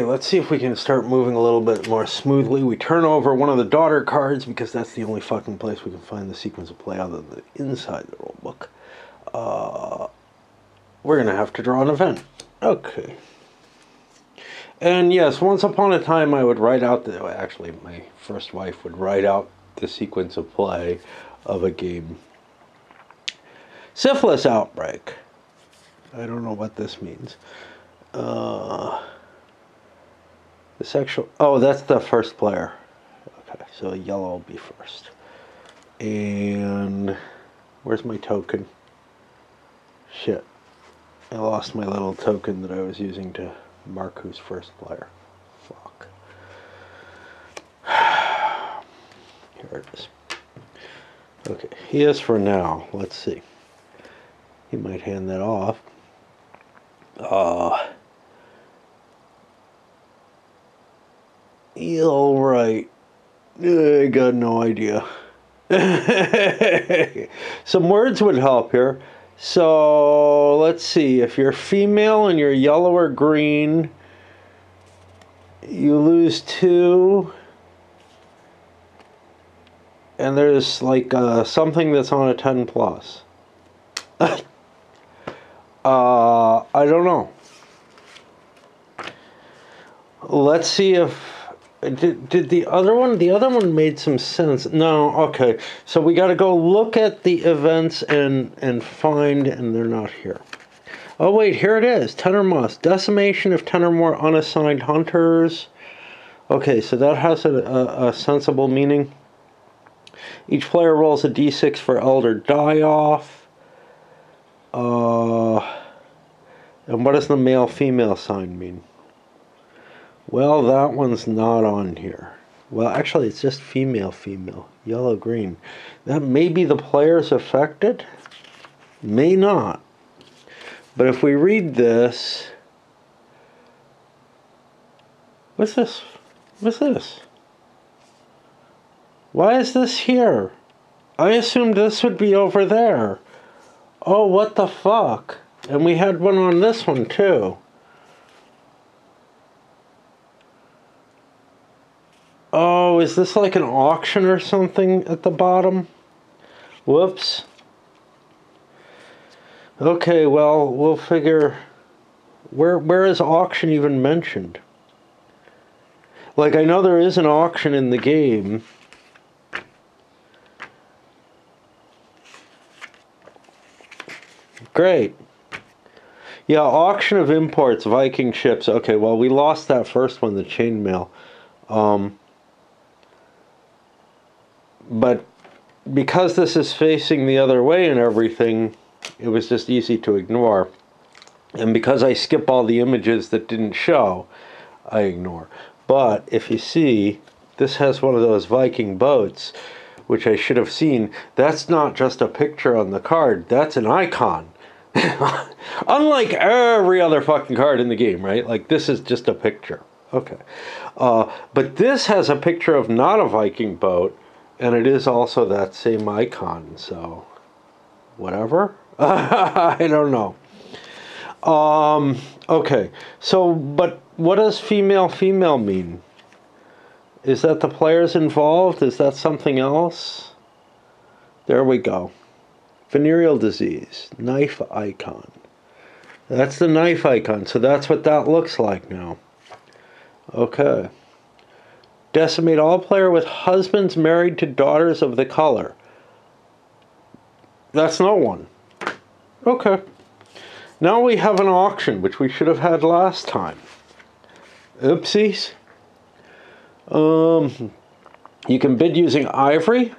Let's see if we can start moving a little bit more smoothly. We turn over one of the daughter cards because that's the only fucking place we can find the sequence of play other than inside the rule book. We're going to have to draw an event. Okay. And yes, once upon a time I would write out, actually my first wife would write out the sequence of play of a game. Syphilis outbreak. I don't know what this means. The sexual... Oh, that's the first player. Okay, so yellow will be first. And... Where's my token? Shit. I lost my little token that I was using to mark who's first player. Fuck. Here it is. Okay, he is for now. Let's see. He might hand that off. All right. I got no idea. Some words would help here. So let's see. If you're female and you're yellow or green, you lose 2. And there's like something that's on a 10 plus. I don't know. Let's see if did the other one made some sense. No, okay. So we got to go look at the events and find, and they're not here. Oh wait, here it is. 10 or must. Decimation of 10 or more unassigned hunters. Okay, so that has a sensible meaning. Each player rolls a d6 for elder die-off. And what does the male-female sign mean? Well, that one's not on here. Well, actually, it's just female-female. Yellow-green. That may be the players affected. May not. But if we read this... What's this? What's this? Why is this here? I assumed this would be over there. Oh, what the fuck? And we had one on this one, too. Oh, is this like an auction or something at the bottom? Whoops. Okay, well, we'll figure... Where is auction even mentioned? Like, I know there is an auction in the game. Great. Yeah, auction of imports, Viking ships. Okay, well, we lost that first one, the chainmail. But because this is facing the other way and everything, it was just easy to ignore. And because I skip all the images that didn't show, I ignore. But if you see, this has one of those Viking boats, which I should have seen. That's not just a picture on the card, that's an icon. Unlike every other fucking card in the game, right? Like, this is just a picture. Okay. But this has a picture of not a Viking boat, and it is also that same icon, so... Whatever? I don't know. Okay. So, but what does female-female mean? Is that the players involved? Is that something else? There we go. Venereal disease, knife icon. That's the knife icon, so that's what that looks like now. Okay. Decimate all player with husbands married to daughters of the color. That's no one. Okay. Now we have an auction, which we should have had last time. Oopsies. You can bid using ivory.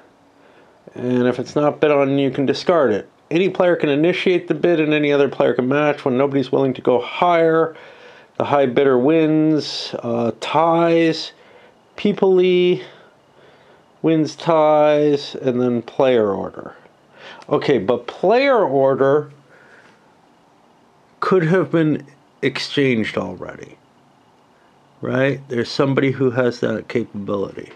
And if it's not bid on, you can discard it. Any player can initiate the bid and any other player can match. When nobody's willing to go higher, the high bidder wins. Ties, peoply, wins ties, and then player order. Okay, but player order could have been exchanged already. Right? There's somebody who has that capability.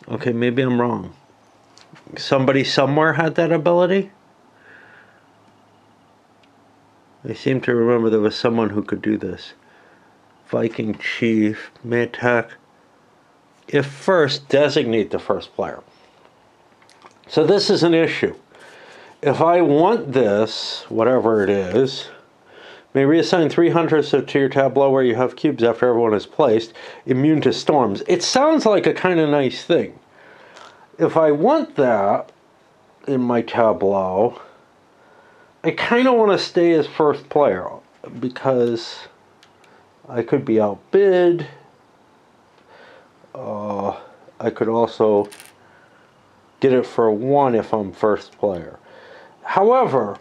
Okay, maybe I'm wrong. Somebody somewhere had that ability? I seem to remember there was someone who could do this. Viking chief may attack if first designate the first player. So this is an issue. If I want this, whatever it is, may reassign 3 hunters to your tableau where you have cubes after everyone is placed, immune to storms. It sounds like a kind of nice thing. If I want that in my tableau, I kind of want to stay as first player because I could be outbid. I could also get it for 1 if I'm first player. However,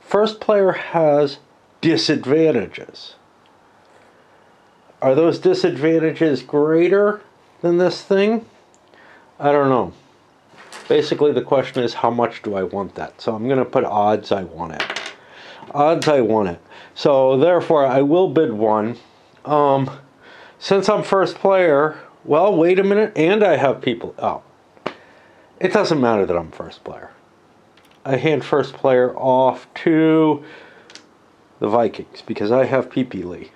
first player has disadvantages. Are those disadvantages greater than this thing? I don't know. Basically, the question is, how much do I want that? So I'm going to put odds I want it. Odds I want it. So therefore, I will bid 1. Since I'm first player, well, wait a minute, and I have people. Oh, it doesn't matter that I'm first player. I hand first player off to the Vikings because I have PP Lee.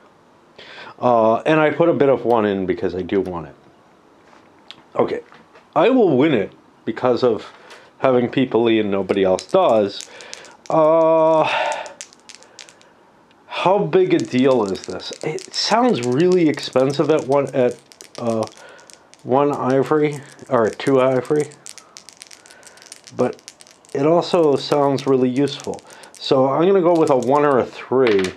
And I put a bid of 1 in because I do want it. Okay, I will win it because of having people Lee and nobody else does. How big a deal is this? It sounds really expensive at one ivory or 2 ivory, but it also sounds really useful. So I'm going to go with a 1 or a 3.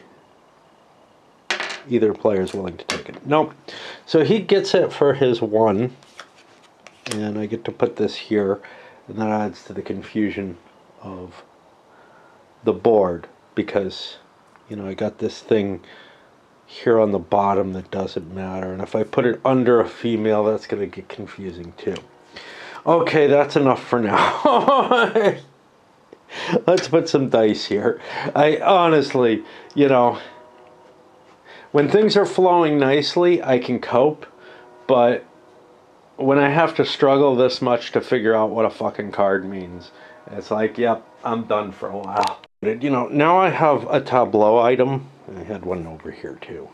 Either player is willing to take it. Nope. So he gets it for his 1, and I get to put this here, and that adds to the confusion of the board because, you know, I got this thing here on the bottom that doesn't matter, and if I put it under a female, that's going to get confusing too. Okay, that's enough for now. Let's put some dice here. I honestly, you know, when things are flowing nicely, I can cope, but when I have to struggle this much to figure out what a fucking card means, it's like, yep, I'm done for a while. You know, now I have a tableau item. I had one over here too.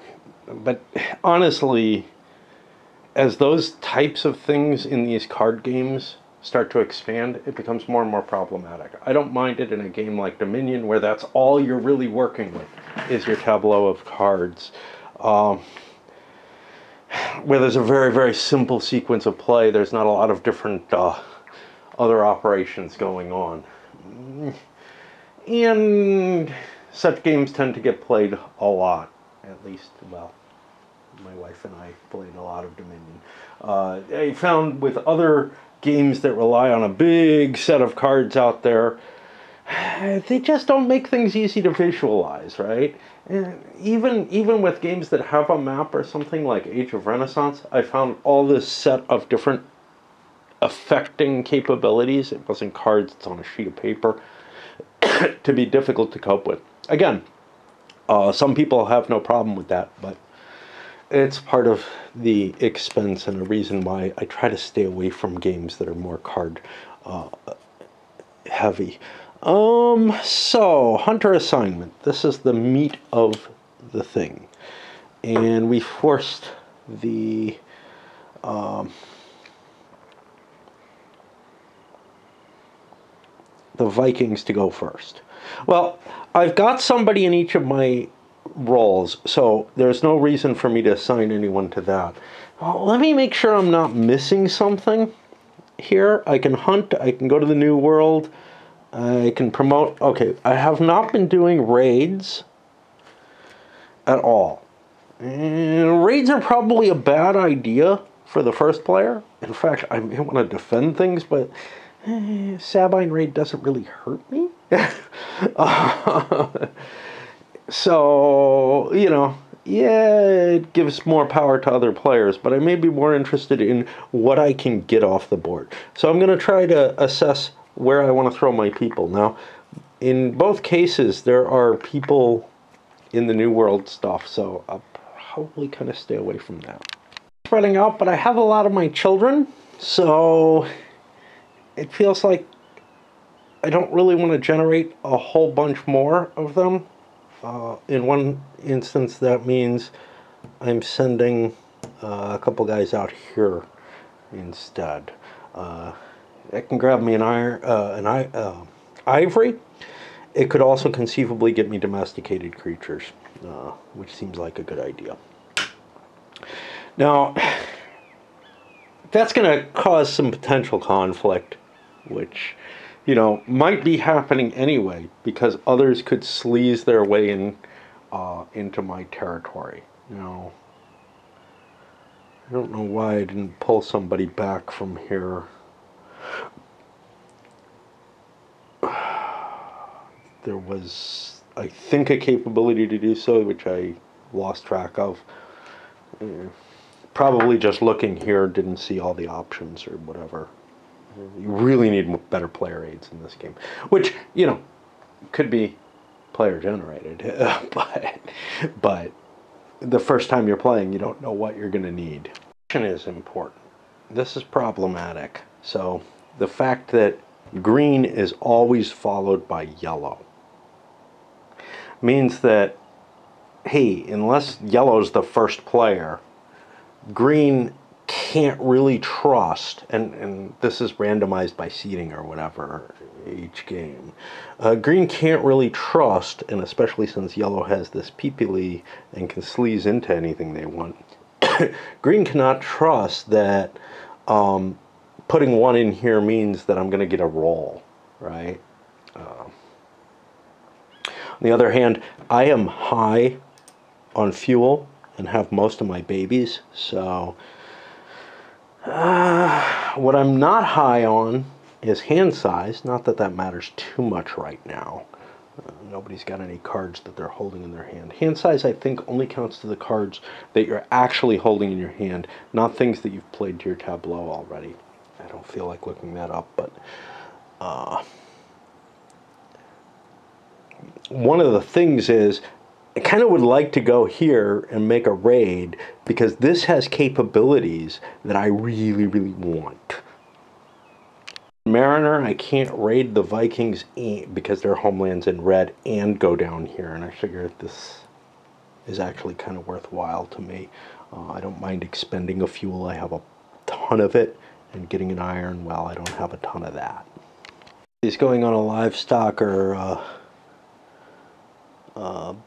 But honestly, as those types of things in these card games start to expand, it becomes more and more problematic. I don't mind it in a game like Dominion where that's all you're really working with is your tableau of cards. Where there's a very, very simple sequence of play, there's not a lot of different other operations going on. And such games tend to get played a lot, at least, well, my wife and I played a lot of Dominion. I found with other games that rely on a big set of cards out there, they just don't make things easy to visualize, right? And even with games that have a map or something like Age of Renaissance, I found all this set of different affecting capabilities. It wasn't cards, it's on a sheet of paper, to be difficult to cope with. Again, some people have no problem with that, but it's part of the expense and a reason why I try to stay away from games that are more card heavy. So, hunter assignment. This is the meat of the thing. And we forced the Vikings to go first. Well, I've got somebody in each of my roles, so there's no reason for me to assign anyone to that. Well, let me make sure I'm not missing something here. I can hunt, I can go to the New World, I can promote. Okay, I have not been doing raids at all. And raids are probably a bad idea for the first player. In fact, I may want to defend things, but Sabine raid doesn't really hurt me. So, you know, yeah, it gives more power to other players, but I may be more interested in what I can get off the board. So I'm going to try to assess where I want to throw my people. Now, in both cases, there are people in the New World stuff, so I'll probably kind of stay away from that. Spreading out, but I have a lot of my children, so it feels like I don't really want to generate a whole bunch more of them. In one instance, that means I'm sending a couple guys out here instead. It can grab me ivory. It could also conceivably get me domesticated creatures, which seems like a good idea. Now, that's going to cause some potential conflict, which, you know, might be happening anyway, because others could sleaze their way in into my territory. Now, I don't know why I didn't pull somebody back from here. There was, I think, a capability to do so, which I lost track of. Probably just looking here, didn't see all the options or whatever. You really need better player aids in this game, which, you know, could be player generated, but the first time you're playing, you don't know what you're going to need. Is important. This is problematic. So the fact that green is always followed by yellow means that, hey, unless yellow's the first player, green can't really trust, and this is randomized by seeding or whatever each game. Green can't really trust, and especially since yellow has this peepily and can sleaze into anything they want, green cannot trust that putting one in here means that I'm going to get a roll, right? On the other hand, I am high on fuel and have most of my babies, so what I'm not high on is hand size. Not that that matters too much right now. Nobody's got any cards that they're holding in their hand. Hand size, I think, only counts to the cards that you're actually holding in your hand, not things that you've played to your tableau already. I don't feel like looking that up, but one of the things is, I kind of would like to go here and make a raid, because this has capabilities that I really, really want. Mariner, I can't raid the Vikings because their homeland's in red and go down here, and I figure this is actually kind of worthwhile to me. I don't mind expending a fuel. I have a ton of it, and getting an iron, well, I don't have a ton of that. He's going on a livestock or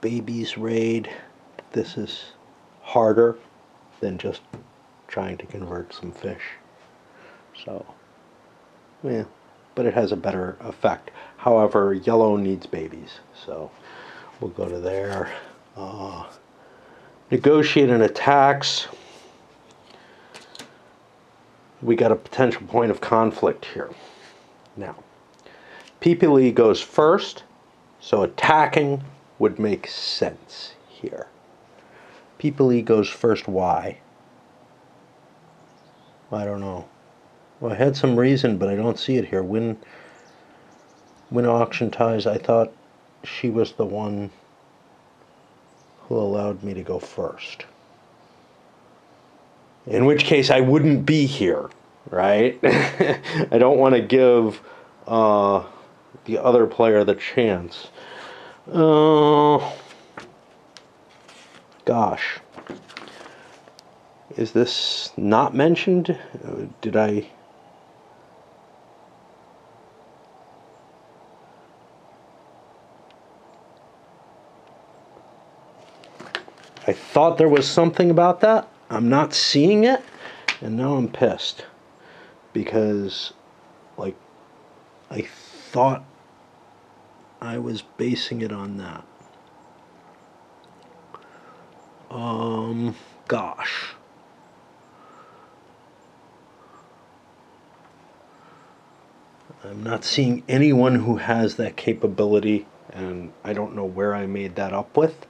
babies raid. This is harder than just trying to convert some fish. So, yeah, but it has a better effect. However, yellow needs babies, so we'll go to there. Negotiate and attacks. We got a potential point of conflict here. Now, PPLE goes first, so attacking would make sense here. PPLE goes first, why? I don't know. Well, I had some reason, but I don't see it here. Win auction ties, I thought she was the one who allowed me to go first. In which case, I wouldn't be here, right? I don't want to give the other player the chance. Gosh. Is this not mentioned? Did I... I thought there was something about that. I'm not seeing it, and now I'm pissed. Because, like, I thought I was basing it on that. Gosh. I'm not seeing anyone who has that capability, and I don't know where I made that up with.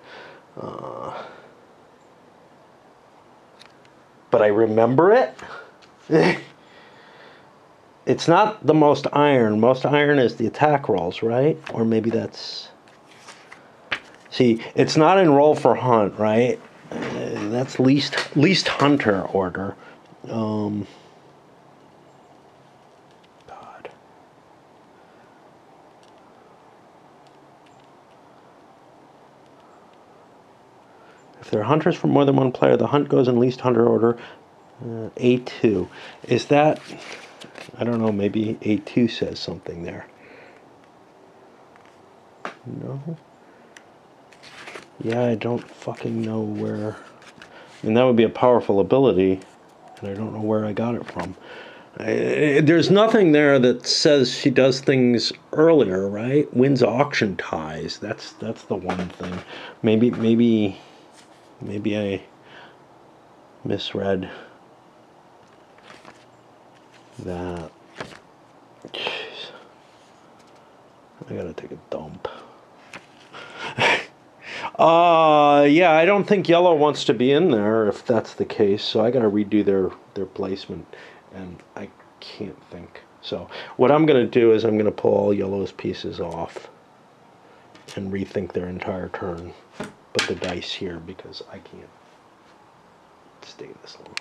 But I remember it. It's not the most iron. Most iron is the attack rolls, right? Or maybe that's... See, it's not in roll for hunt, right? That's least hunter order. God. If there are hunters for more than one player, the hunt goes in least hunter order. A2. Is that... I don't know, maybe A2 says something there. No? Yeah, I don't fucking know where... I mean, that would be a powerful ability, and I don't know where I got it from. There's nothing there that says she does things earlier, right? Wins auction ties. That's the one thing. Maybe I misread that. Jeez. I gotta take a dump. Yeah, I don't think yellow wants to be in there if that's the case, so I gotta redo their placement, and I can't think. So what I'm gonna do is I'm gonna pull all yellow's pieces off and rethink their entire turn. Put the dice here because I can't stay this long.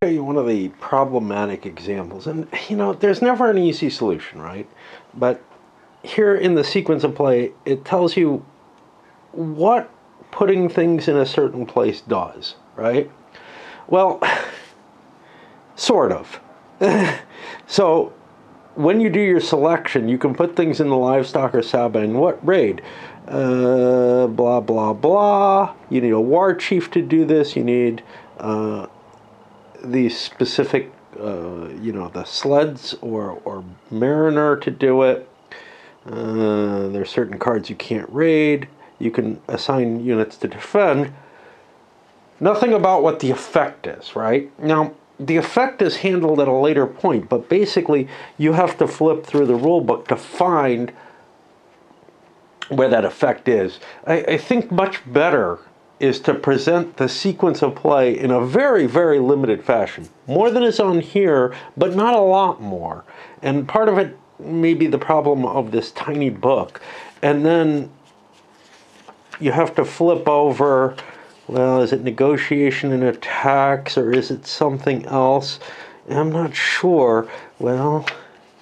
I'll show you one of the problematic examples, and you know, there's never an easy solution, right? But here in the sequence of play, it tells you what putting things in a certain place does, right? Well, sort of. So when you do your selection, you can put things in the livestock or sabine. What raid? Blah, blah, blah. You need a war chief to do this. You need the specific, you know, the sleds or mariner to do it. There are certain cards you can't raid. You can assign units to defend. Nothing about what the effect is, right? Now, the effect is handled at a later point, but basically you have to flip through the rulebook to find where that effect is. I think much better is to present the sequence of play in a very, very limited fashion. More than is on here, but not a lot more. And part of it may be the problem of this tiny book. And then you have to flip over, well, is it negotiation and attacks, or is it something else? I'm not sure. Well,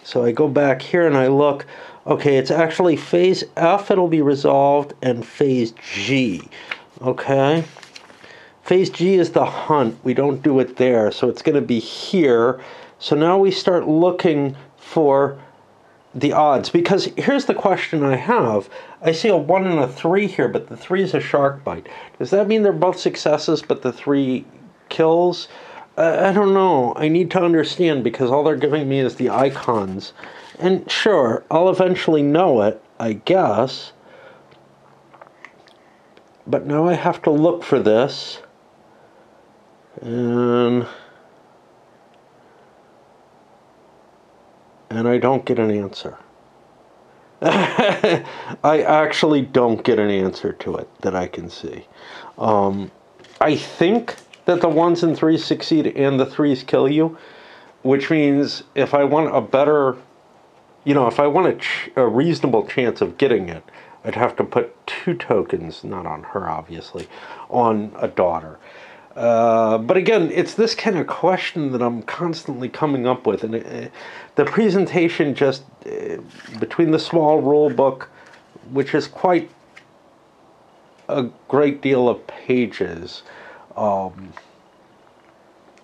so I go back here and I look. Okay, it's actually phase F, it'll be resolved, and phase G. Okay? Phase G is the hunt. We don't do it there, so it's going to be here. So now we start looking for the odds, because here's the question I have. I see a 1 and a 3 here, but the 3 is a shark bite. Does that mean they're both successes, but the 3 kills? I don't know. I need to understand, because all they're giving me is the icons. And sure, I'll eventually know it, I guess. But now I have to look for this. And I don't get an answer. I actually don't get an answer to it that I can see. I think that the 1s and 3s succeed and the 3s kill you, which means if I want a better, you know, if I want a reasonable chance of getting it, I'd have to put 2 tokens, not on her obviously, on a daughter. But again, it's this kind of question that I'm constantly coming up with, and the presentation just, between the small rule book, which is quite a great deal of pages,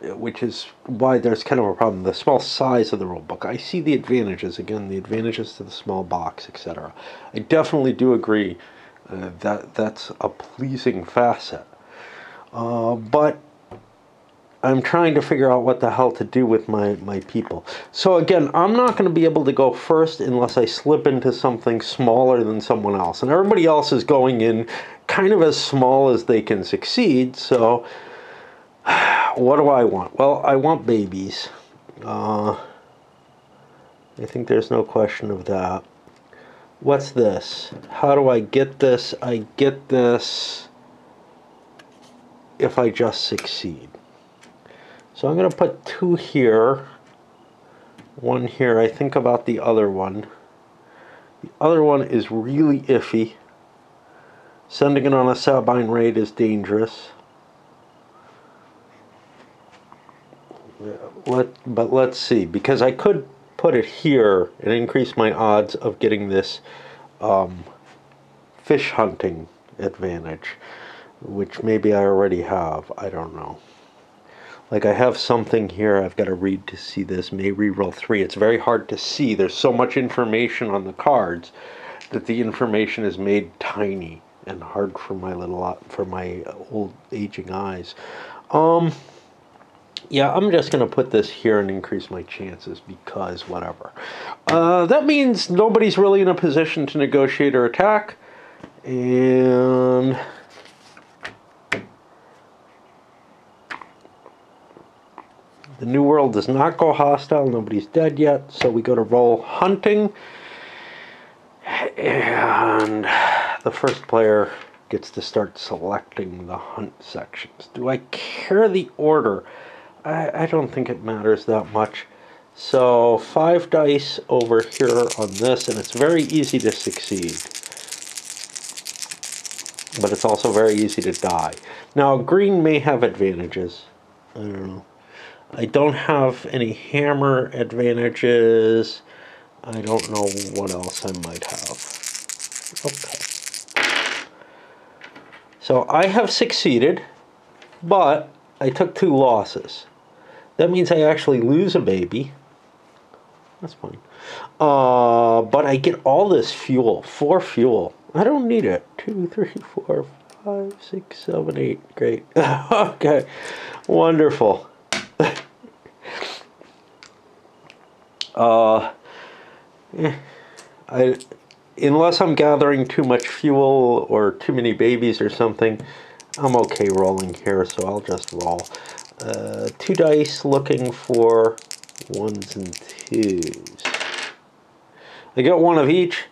which is why there's kind of a problem. The small size of the rule book. I see the advantages, again, the advantages to the small box, etc. I definitely do agree that that's a pleasing facet. But I'm trying to figure out what the hell to do with my people. So again, I'm not going to be able to go first unless I slip into something smaller than someone else. And everybody else is going in kind of as small as they can succeed. So what do I want? Well, I want babies. I think there's no question of that. What's this? How do I get this? I get this if I just succeed. So I'm going to put 2 here, 1 here. I think about the other one. The other one is really iffy. Sending it on a Sabine raid is dangerous. But let's see, because I could put it here and increase my odds of getting this fish hunting advantage. which maybe I already have. I don't know. Like I have something here I've got to read to see this. May reroll 3. It's very hard to see. There's so much information on the cards that the information is made tiny and hard for my old aging eyes. Yeah, I'm just going to put this here and increase my chances because whatever. That means nobody's really in a position to negotiate or attack. And the New World does not go hostile. Nobody's dead yet. So we go to roll hunting. And the first player gets to start selecting the hunt sections. Do I care the order? I don't think it matters that much. So 5 dice over here on this, and it's very easy to succeed. But it's also very easy to die. Now, green may have advantages. I don't know. I don't have any hammer advantages. I don't know what else I might have. Okay. So I have succeeded, but I took 2 losses. That means I actually lose a baby. That's fine. But I get all this fuel, 4 fuel. I don't need it. 2, 3, 4, 5, 6, 7, 8. Great. Okay. Wonderful. Unless I'm gathering too much fuel or too many babies or something, I'm okay rolling here, so I'll just roll. 2 dice looking for 1s and 2s. I get 1 of each.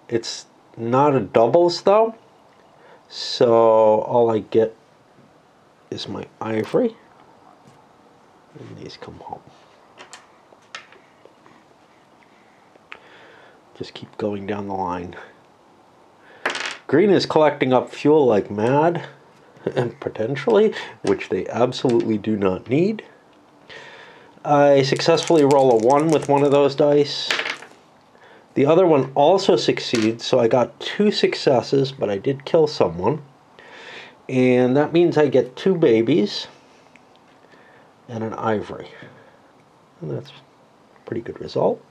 It's not a doubles though, so all I get is my ivory, and these come home. Just keep going down the line. Green is collecting up fuel like mad, potentially, which they absolutely do not need. I successfully roll a 1 with 1 of those dice. The other one also succeeds, so I got 2 successes, but I did kill someone. And that means I get 2 babies and an ivory. And that's a pretty good result.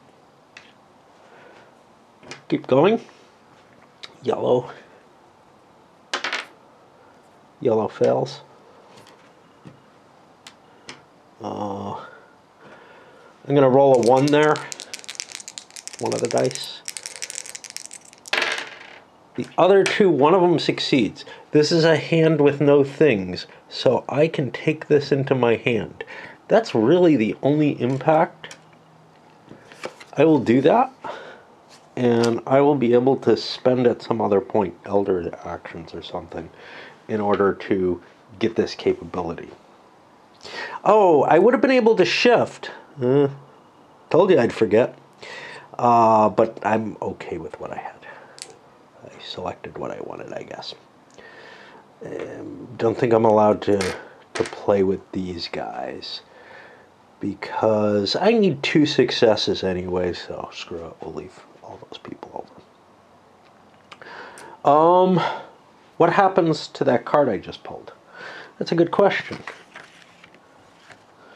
Keep going. Yellow. Yellow fails. I'm going to roll a 1 there. 1 of the dice. The other 2, one of them succeeds. This is a hand with no things, so I can take this into my hand. That's really the only impact. I will do that, and I will be able to spend at some other point elder actions or something in order to get this capability. Oh, I would have been able to shift. Told you I'd forget. But I'm okay with what I had. I selected what I wanted, I guess. Don't think I'm allowed to play with these guys because I need 2 successes anyway, so screw it, we'll leave all those people over. What happens to that card I just pulled? That's a good question.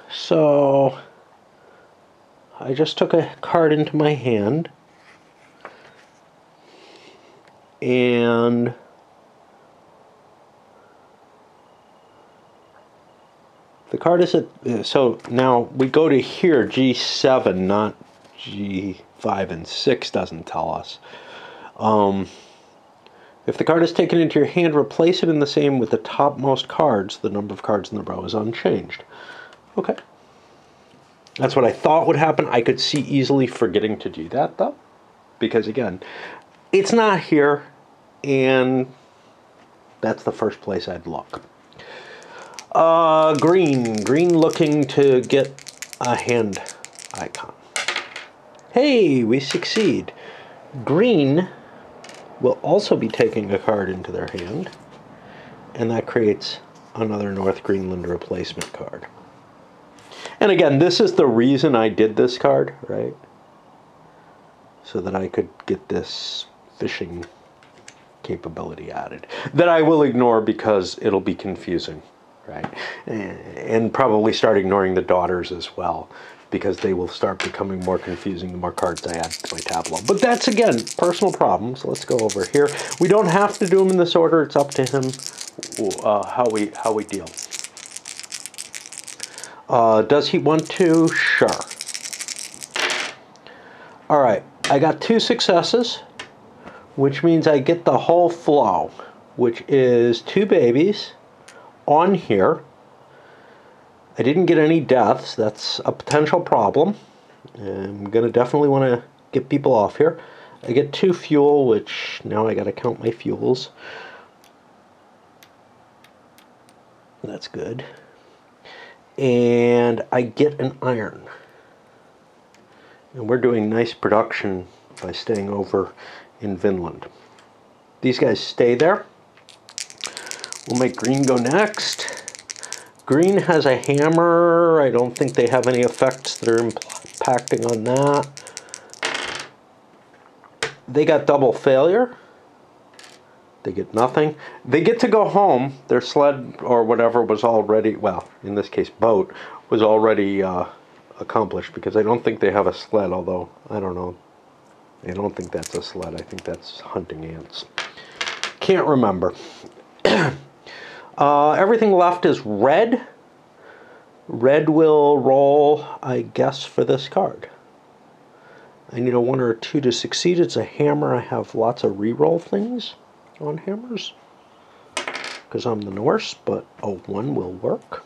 So I just took a card into my hand, and the card is so now we go to here, G7, not G5 and 6 doesn't tell us. If the card is taken into your hand, replace it in the same with the topmost cards. The number of cards in the row is unchanged. Okay. That's what I thought would happen. I could see easily forgetting to do that, though. Because, again, it's not here, and that's the first place I'd look. Green. Green looking to get a hand icon. Hey, we succeed. Green will also be taking a card into their hand, and that creates another North Greenland replacement card. And again, this is the reason I did this card, right? So that I could get this fishing capability added that I will ignore because it'll be confusing, right? And probably start ignoring the daughters as well, because they will start becoming more confusing the more cards I add to my tableau. But that's, again, personal problems. Let's go over here. We don't have to do them in this order. It's up to him how we deal. Does he want to? Sure. All right, I got 2 successes, which means I get the whole flow, which is 2 babies on here. I didn't get any deaths. That's a potential problem. I'm going to definitely want to get people off here. I get 2 fuel, which now I got to count my fuels. That's good. And I get an iron. And we're doing nice production by staying over in Greenland. These guys stay there. We'll make green go next. Green has a hammer. I don't think they have any effects that are impacting on that. They got double failure. They get nothing. They get to go home. Their sled or whatever was already, well, in this case, boat, was already accomplished, because I don't think they have a sled, although, I don't know. I don't think that's a sled. I think that's hunting ants. Can't remember. Everything left is red. Red will roll, I guess, for this card. I need a 1 or a 2 to succeed. It's a hammer. I have lots of reroll things on hammers because I'm the Norse, but a 1 will work.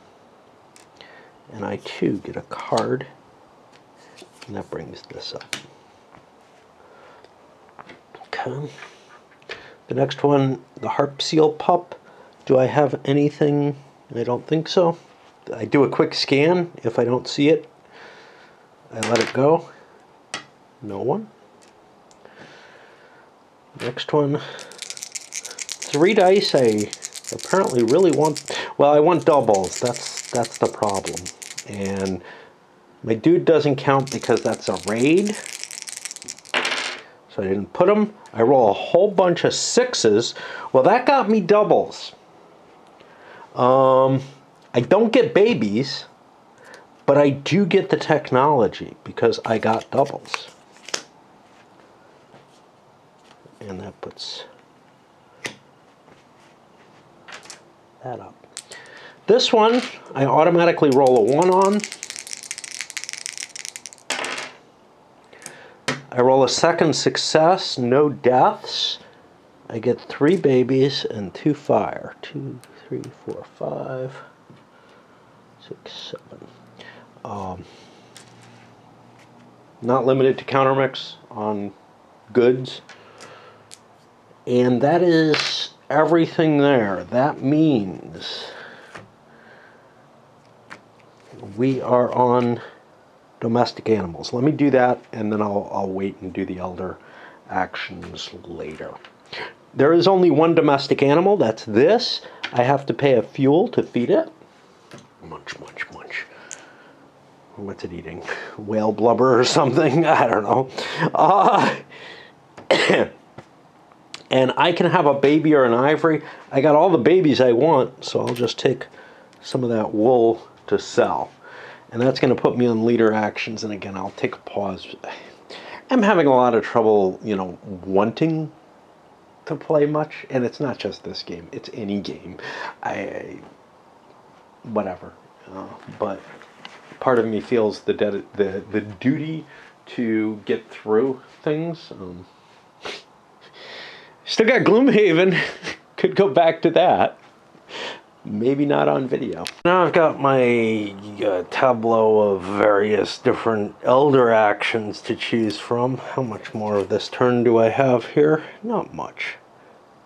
And I, too, get a card, and that brings this up. Okay. The next one, the Harp Seal Pup. Do I have anything? I don't think so. I do a quick scan. If I don't see it, I let it go. No one. Next one. 3 dice. I apparently really want... Well, I want doubles. That's the problem. And my dude doesn't count because that's a raid. So I didn't put them. I roll a whole bunch of 6s. Well, that got me doubles. I don't get babies, but I do get the technology because I got doubles. And that puts that up. This one, I automatically roll a 1 on. I roll a second success, no deaths. I get 3 babies and 2 fire. 2, 3, 4, 5, 6, 7. Not limited to countermix on goods. And that is everything there. That means we are on domestic animals. Let me do that, and then I'll wait and do the elder actions later. There is only 1 domestic animal. That's this. I have to pay a fuel to feed it. Munch, munch, munch. What's it eating? Whale blubber or something? I don't know. And I can have a baby or an ivory. I got all the babies I want, so I'll just take some of that wool to sell. And that's going to put me on leader actions. And again, I'll take a pause. I'm having a lot of trouble, you know, wanting to play much. And it's not just this game. It's any game. Whatever. But part of me feels the duty to get through things. Still got Gloomhaven. Could go back to that. Maybe not on video. Now I've got my tableau of various different elder actions to choose from. How much more of this turn do I have here? Not much.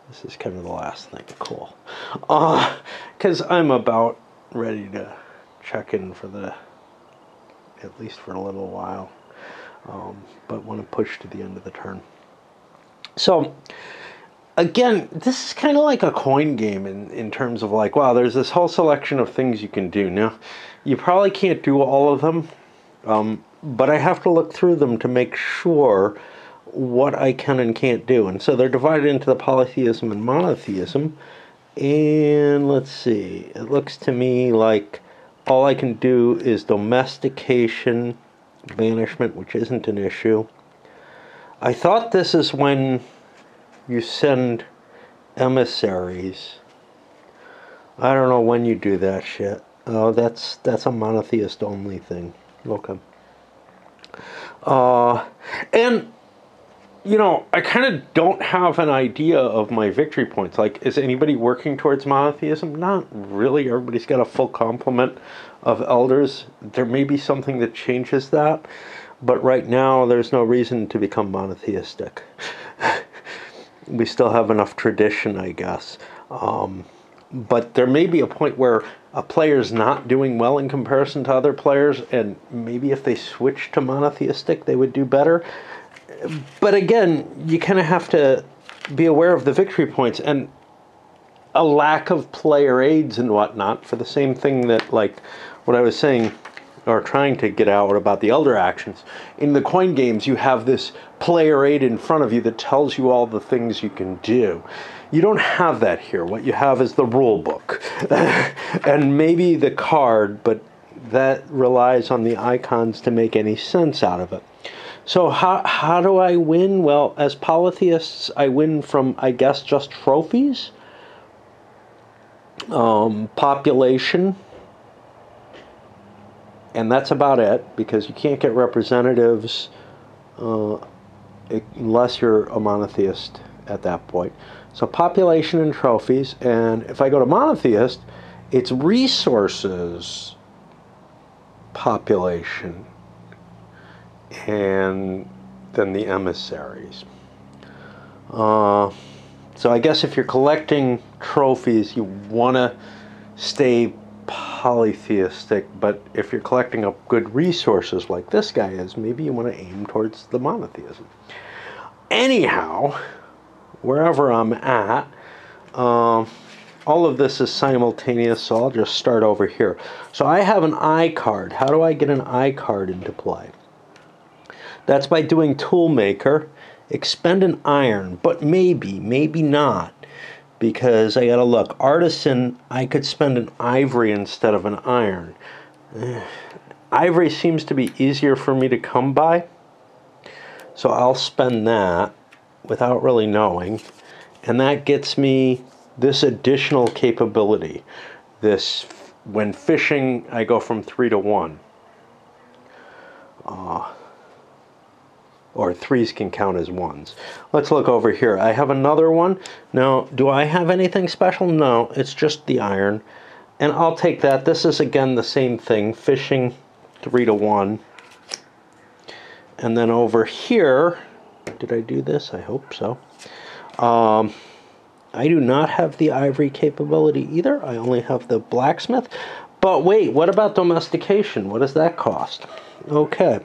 This is kind of the last thing. Cool. Because I'm about ready to check in for at least for a little while. But want to push to the end of the turn. So, again, this is kind of like a coin game in terms of like, wow, there's this whole selection of things you can do. Now, you probably can't do all of them, but I have to look through them to make sure what I can and can't do. And so they're divided into the polytheism and monotheism. And let's see, it looks to me like all I can do is domestication, banishment, which isn't an issue. I thought this is when you send emissaries. I don't know when you do that shit. Oh, that's a monotheist only thing. Okay. And you know, I kind of don't have an idea of my victory points. Like, is anybody working towards monotheism? Not really. Everybody's got a full complement of elders. There may be something that changes that, but right now there's no reason to become monotheistic. We still have enough tradition, I guess. But there may be a point where a player's not doing well in comparison to other players, and maybe if they switch to monotheistic, they would do better. But again, you kind of have to be aware of the victory points and a lack of player aids and whatnot for the same thing that, like, what I was saying or trying to get out about the elder actions. In the coin games, you have this player aid in front of you that tells you all the things you can do. You don't have that here. What you have is the rule book and maybe the card, but that relies on the icons to make any sense out of it. So how do I win? Well, as polytheists, I win from, I guess, just trophies, population, and that's about it, because you can't get representatives unless you're a monotheist at that point. So population and trophies, and if I go to monotheist, it's resources, population, and then the emissaries. So I guess if you're collecting trophies, you want to stay polytheistic, but if you're collecting up good resources like this guy is, maybe you want to aim towards the monotheism. Anyhow, wherever I'm at, all of this is simultaneous, so I'll just start over here. So I have an I card. How do I get an I card into play? That's by doing Toolmaker, expend an iron, but maybe not, because I gotta look. Artisan, I could spend an ivory instead of an iron. Ivory seems to be easier for me to come by, so I'll spend that without really knowing, and that gets me this additional capability. This, when fishing, I go from 3 to 1. Or 3s can count as 1s. Let's look over here. I have another one. Now, do I have anything special? No, it's just the iron. And I'll take that. This is, again, the same thing. Fishing, 3 to 1. And then over here, did I do this? I hope so. I do not have the ivory capability either. I only have the blacksmith. But wait, what about domestication? What does that cost? Okay.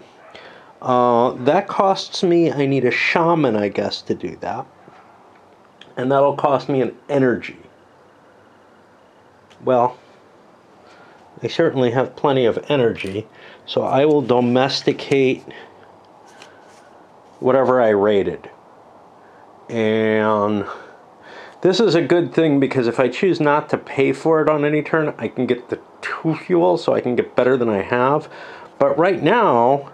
That costs me, I need a shaman, I guess, to do that. And that'll cost me an energy. Well, I certainly have plenty of energy, so I will domesticate whatever I rated. And this is a good thing, because if I choose not to pay for it on any turn, I can get the 2 fuel, so I can get better than I have. But right now,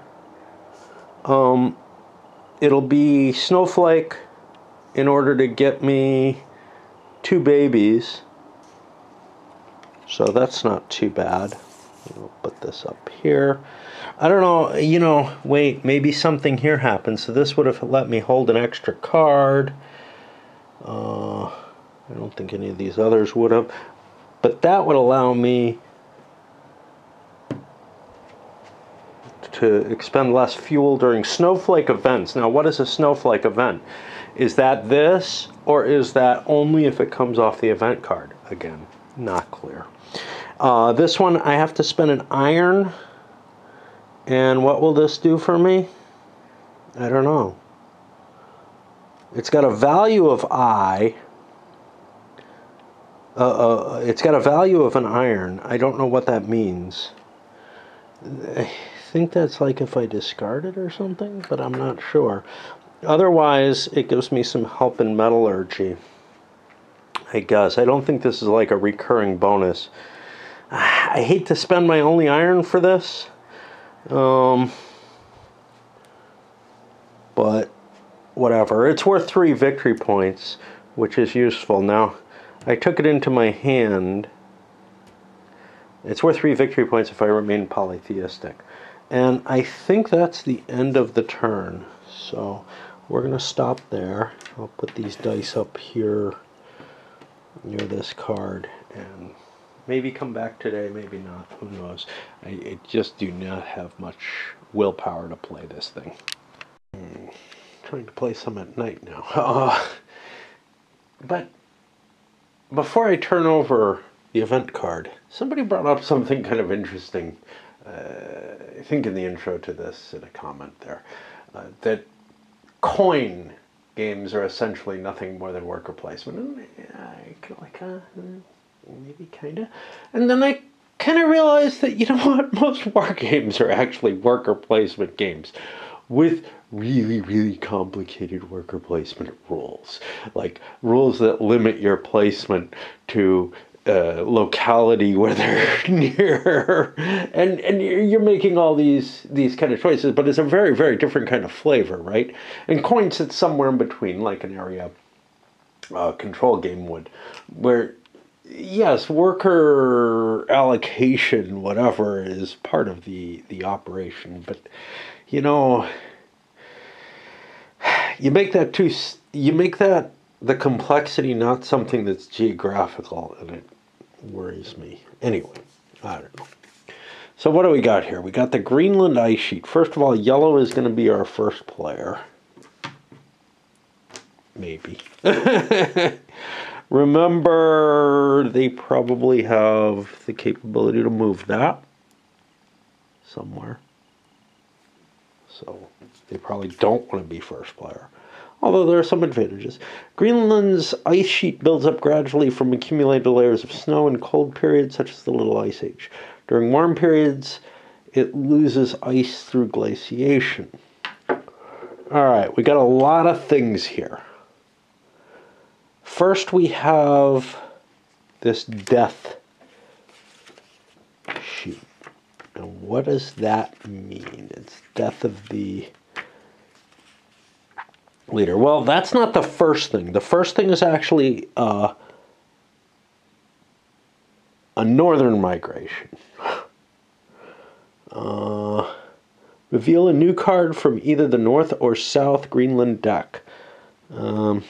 it'll be Snowflake in order to get me 2 babies. So that's not too bad. I'll put this up here. I don't know, you know, wait, maybe something here happens. So this would have let me hold an extra card. I don't think any of these others would have. But that would allow me to expend less fuel during snowflake events. Now, what is a snowflake event? Is that this, or is that only if it comes off the event card? Again, not clear. This one, I have to spend an iron. And what will this do for me? I don't know. It's got a value of I. It's got a value of an iron. I don't know what that means. I think that's like if I discard it or something, but I'm not sure. Otherwise, it gives me some help in metallurgy, I guess. I don't think this is like a recurring bonus. I hate to spend my only iron for this. But whatever. It's worth 3 victory points, which is useful. Now, I took it into my hand. It's worth 3 victory points if I remain polytheistic. And I think that's the end of the turn. So we're going to stop there. I'll put these dice up here near this card and maybe come back today, maybe not. Who knows? I just do not have much willpower to play this thing. Trying to play some at night now. But before I turn over the event card, somebody brought up something kind of interesting. I think in the intro to this, in a comment there, that coin games are essentially nothing more than worker placement. And I kind of like, maybe kind of. And then I kind of realized that, you know what, most war games are actually worker placement games with really, really complicated worker placement rules. Like rules that limit your placement to locality where they're near, and you're making all these kind of choices, but it's a very, very different kind of flavor, right? And coin sits somewhere in between, like an area control game would, where yes, worker allocation, whatever, is part of the operation, but you know, you make that the complexity not something that's geographical, and it worries me. Anyway, I don't know. So what do we got here? We got the Greenland ice sheet. First of all, yellow is going to be our first player. Maybe. Remember, they probably have the capability to move that somewhere. So they probably don't want to be first player. Although there are some advantages. Greenland's ice sheet builds up gradually from accumulated layers of snow in cold periods, such as the Little Ice Age. During warm periods, it loses ice through glaciation. Alright, we got a lot of things here. First, we have this death sheet. And what does that mean? It's death of the leader. Well, that's not the first thing. The first thing is actually a northern migration. Reveal a new card from either the North or South Greenland deck. I'm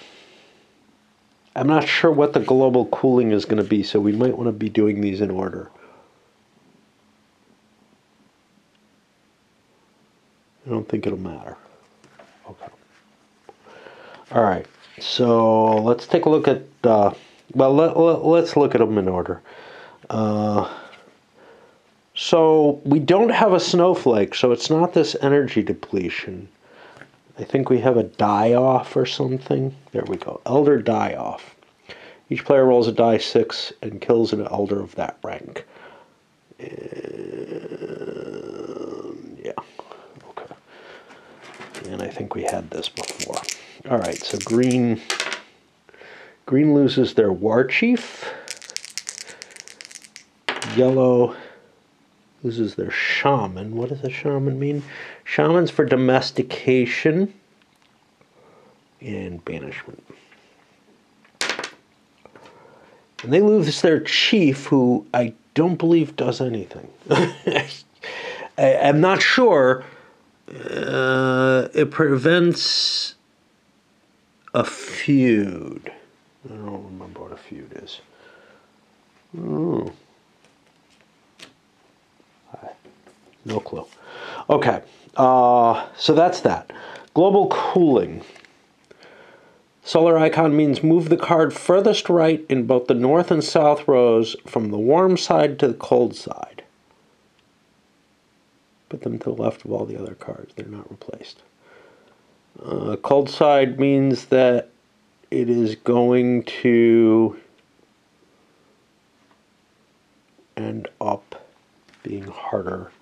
not sure what the global cooling is going to be, so we might want to be doing these in order. I don't think it'll matter. Okay. All right. So let's take a look at. Let's look at them in order. So we don't have a snowflake, so it's not this energy depletion. I think we have a die-off or something. There we go. Elder die-off. Each player rolls a die 6 and kills an elder of that rank. And yeah. Okay. And I think we had this before. All right. So green loses their war chief. Yellow loses their shaman. What does a shaman mean? Shaman's for domestication and banishment. And they lose their chief, who I don't believe does anything. I'm not sure. It prevents a feud. I don't remember what a feud is. No clue. Okay, so that's that. Global cooling. Solar icon means move the card furthest right in both the north and south rows from the warm side to the cold side. Put them to the left of all the other cards. They're not replaced. Cold side means that it is going to end up being harder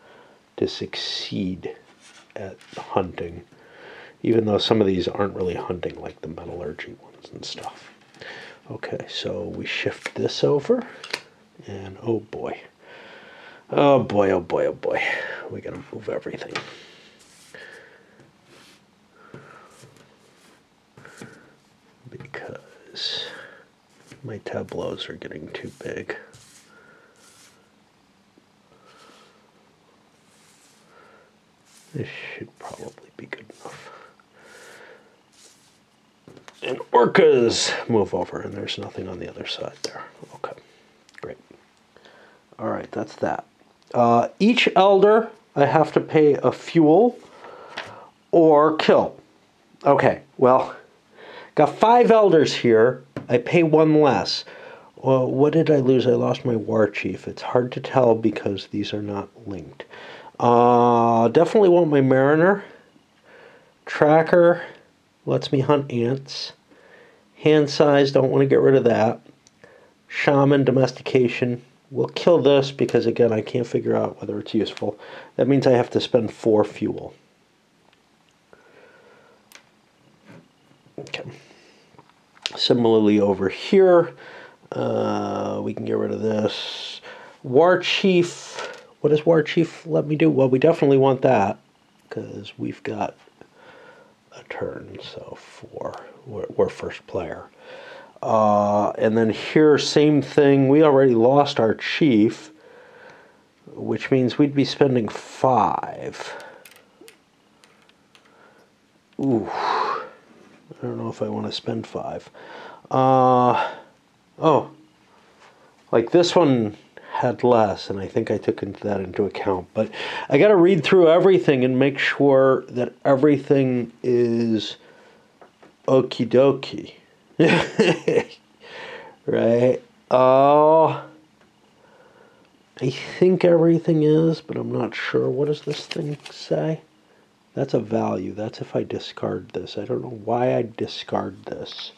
to succeed at hunting. even though some of these aren't really hunting like the metallurgy ones and stuff. Okay, so we shift this over, and oh boy. Oh boy, oh boy, oh boy. We gotta move everything. Because my tableaus are getting too big. This should probably be good enough. And orcas move over, and there's nothing on the other side there. Okay, great. All right, that's that. Each elder, I have to pay a fuel or kill. Okay, well, got 5 elders here. I pay 1 less. Well, what did I lose? I lost my war chief. It's hard to tell because these are not linked. Definitely want my mariner. Tracker lets me hunt ants. Hand size, don't want to get rid of that. Shaman, domestication. We'll kill this because, again, I can't figure out whether it's useful. That means I have to spend 4 fuel. Okay. Similarly over here, we can get rid of this. War Chief. What does War Chief let me do? Well, we definitely want that because we've got a turn, so 4. We're first player. And then here, same thing. We already lost our chief, which means we'd be spending 5. Ooh. I don't know if I want to spend 5. Oh. Like this one had less, and I think I took that into account. But I got to read through everything and make sure that everything is okie dokie. Right? Oh, I think everything is, but I'm not sure. What does this thing say? That's a value. That's if I discard this. I don't know why I discard this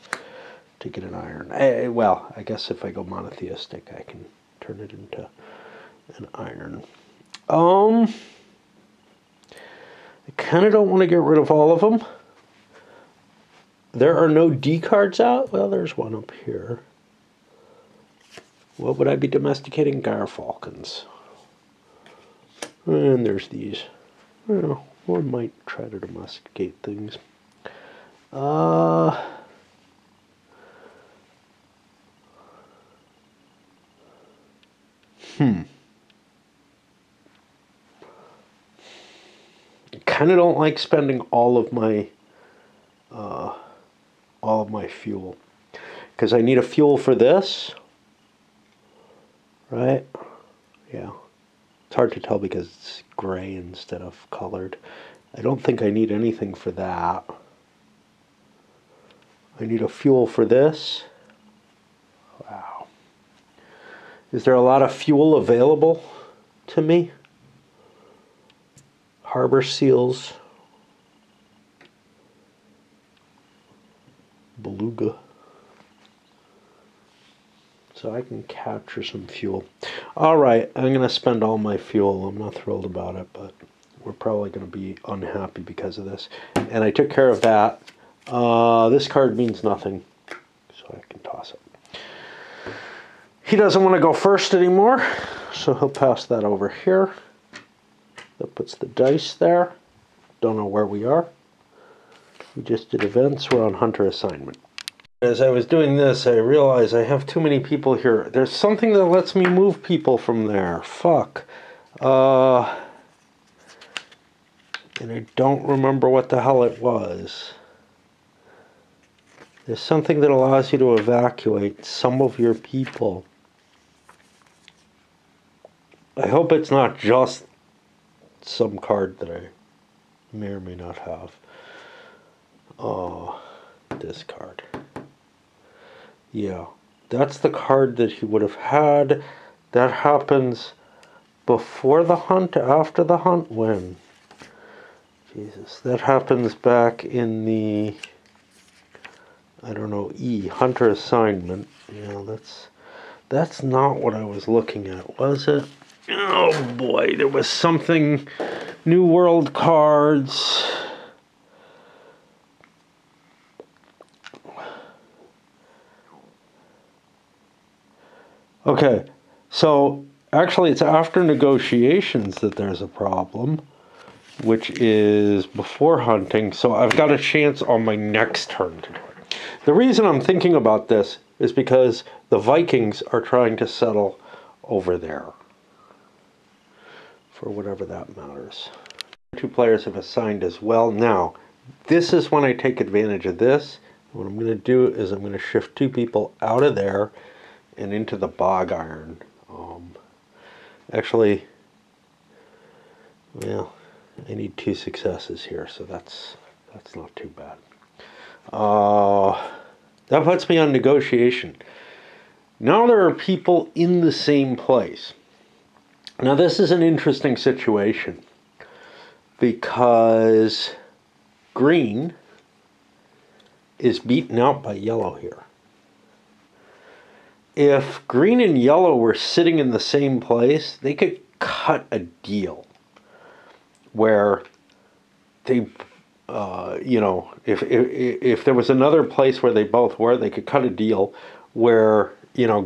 to get an iron. Well, I guess if I go monotheistic, I can turn it into an iron. I kind of don't want to get rid of all of them. There are no D cards out? Well, there's one up here. What would I be domesticating? Garfalcons. And there's these. Well, one might try to domesticate things. I kind of don't like spending all of my fuel because I need a fuel for this, right? Yeah, it's hard to tell because it's gray instead of colored. I don't think I need anything for that. I need a fuel for this. Wow. Is there a lot of fuel available to me? Harbor seals. Beluga. So I can capture some fuel. Alright, I'm going to spend all my fuel. I'm not thrilled about it, but we're probably going to be unhappy because of this. And I took care of that. This card means nothing, so I can toss it. He doesn't want to go first anymore, so he'll pass that over here. That puts the dice there. Don't know where we are. We just did events. We're on hunter assignment. As I was doing this, I realized I have too many people here. There's something that lets me move people from there. Fuck. And I don't remember what the hell it was. There's something that allows you to evacuate some of your people. I hope it's not just some card that I may or may not have. Oh, this card. Yeah, that's the card that he would have had. That happens before the hunt, after the hunt, when? Jesus, that happens back in the, I don't know, hunter assignment. Yeah, that's not what I was looking at, was it? Oh boy, there was something, New World cards. Okay, so actually it's after negotiations that there's a problem, which is before hunting, so I've got a chance on my next turn to do it. The reason I'm thinking about this is because the Vikings are trying to settle over there, for whatever that matters. Two players have assigned as well. Now, this is when I take advantage of this. What I'm going to do is I'm going to shift two people out of there and into the bog iron. Actually, well, I need two successes here, so that's not too bad. That puts me on negotiation. Now there are people in the same place. Now this is an interesting situation because green is beaten out by yellow here. If green and yellow were sitting in the same place, they could cut a deal where they, if there was another place where they both were, they could cut a deal where,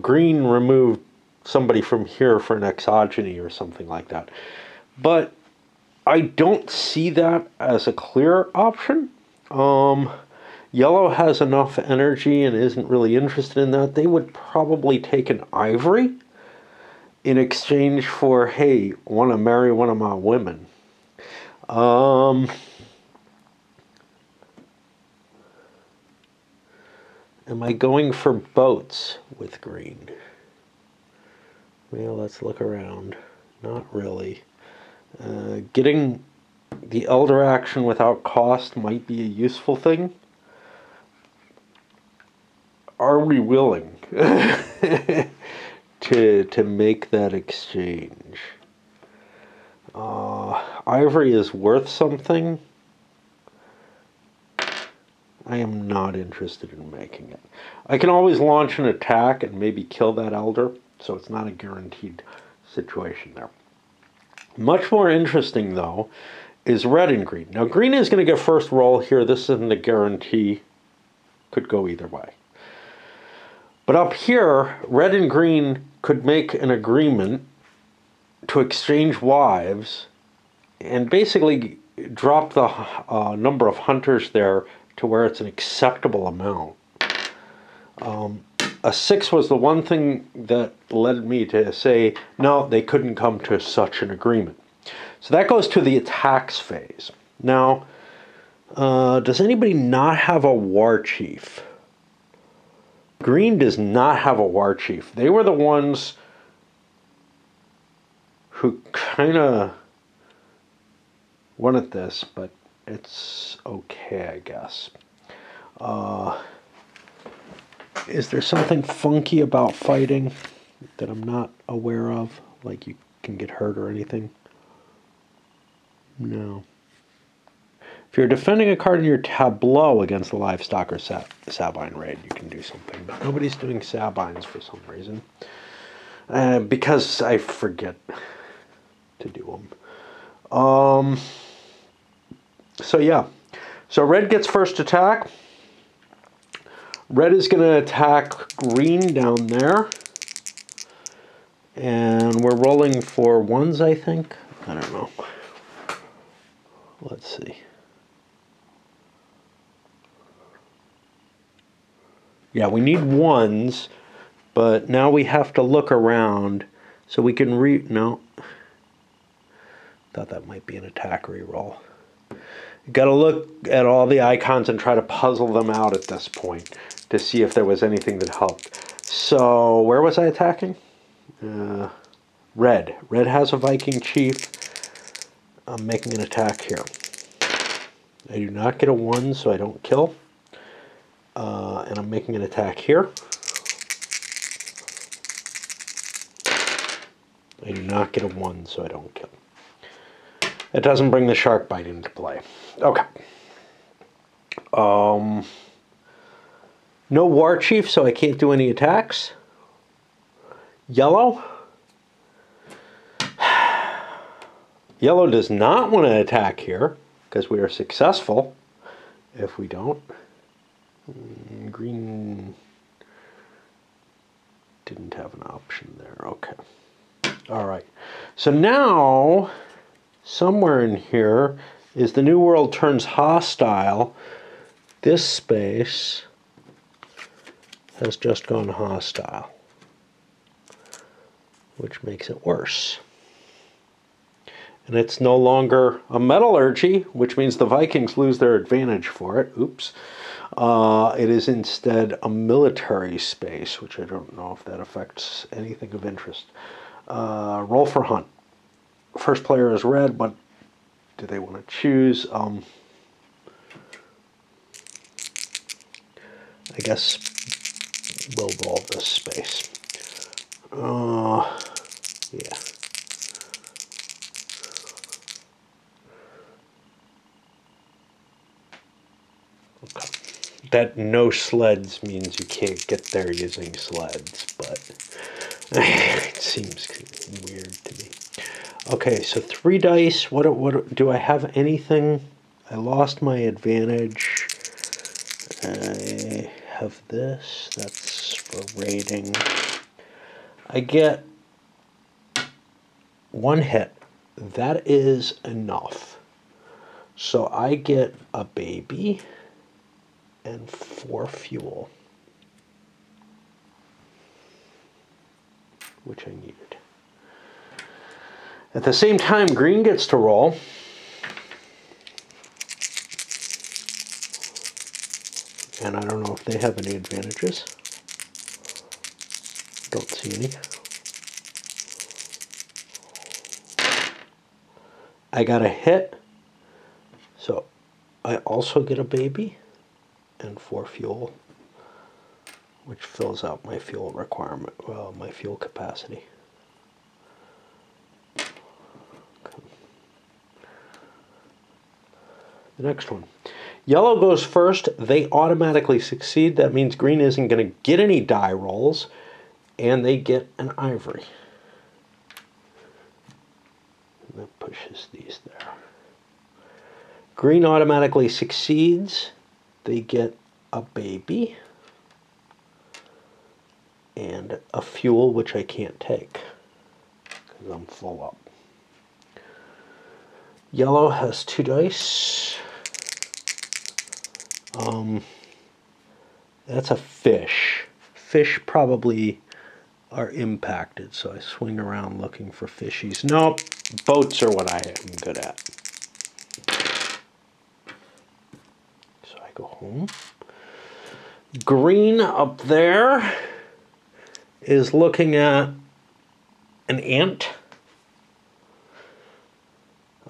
green removed somebody from here for an exogeny or something like that. But I don't see that as a clear option. Yellow has enough energy and isn't really interested in that. They would probably take an ivory in exchange for, hey, want to marry one of my women. Am I going for boats with green? Well, let's look around. Not really. Getting the elder action without cost might be a useful thing. Are we willing to make that exchange? Ivory is worth something. I am not interested in making it. I can always launch an attack and maybe kill that elder, so it's not a guaranteed situation there. Much more interesting, though, is red and green. Now, green is going to get first roll here. This isn't a guarantee. Could go either way. But up here, red and green could make an agreement to exchange wives and basically drop the number of hunters there to where it's an acceptable amount. A 6 was the one thing that led me to say, no, they couldn't come to such an agreement. So that goes to the attacks phase. Now, does anybody not have a war chief? Green does not have a war chief. They were the ones who kind of wanted this, but it's okay, I guess. Is there something funky about fighting that I'm not aware of? Like you can get hurt or anything? No. If you're defending a card in your tableau against a livestock or Sabine raid, you can do something. But nobody's doing Sabines for some reason. Because I forget to do them. So yeah. So red gets first attack. Red is going to attack green down there. And we're rolling for ones, I think. I don't know. Let's see. Yeah, we need ones, but now we have to look around so we can no. Thought that might be an attack reroll. Got to look at all the icons and try to puzzle them out at this point to see if there was anything that helped. So, where was I attacking? Red. Red has a Viking chief. I'm making an attack here. I do not get a 1, so I don't kill. And I'm making an attack here. I do not get a 1, so I don't kill. It doesn't bring the shark bite into play. Okay. No war chief, so I can't do any attacks. Yellow. Yellow does not want to attack here because we are successful. If we don't. Green. didn't have an option there. Okay. All right. So now, somewhere in here is the New World turns hostile. This space has just gone hostile, which makes it worse. And it's no longer a metallurgy, which means the Vikings lose their advantage for it. Oops. It is instead a military space, which I don't know if that affects anything of interest. Roll for hunt. First player is red. What do they want to choose? I guess we'll roll this space. Yeah. Okay. That no sleds means you can't get there using sleds, but it seems weird to me. Okay, so 3 dice. What do I have anything? I lost my advantage. I have this. That's for raiding. I get 1 hit. That is enough. So I get a baby and 4 fuel, which I needed. At the same time, green gets to roll. And I don't know if they have any advantages. Don't see any. I got a hit, so I also get a baby and 4 fuel, which fills out my fuel requirement, well, my fuel capacity. Okay. The next one. Yellow goes first. They automatically succeed. That means green isn't going to get any die rolls, and they get an ivory. And that pushes these there. Green automatically succeeds. They get a baby and a fuel, which I can't take because I'm full up. Yellow has 2 dice. That's a fish. Fish probably are impacted, so I swing around looking for fishies. Nope, boats are what I am good at. So I go home. Green up there is looking at an ant.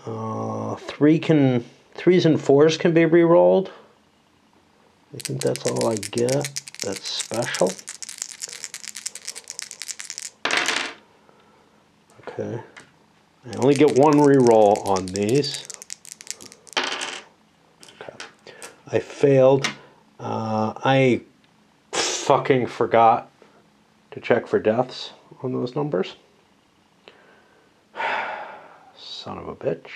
3s and 4s can be re-rolled. I think that's all I get. That's special. Okay. I only get 1 re-roll on these. Okay. I failed. I fucking forgot to check for deaths on those numbers. Son of a bitch.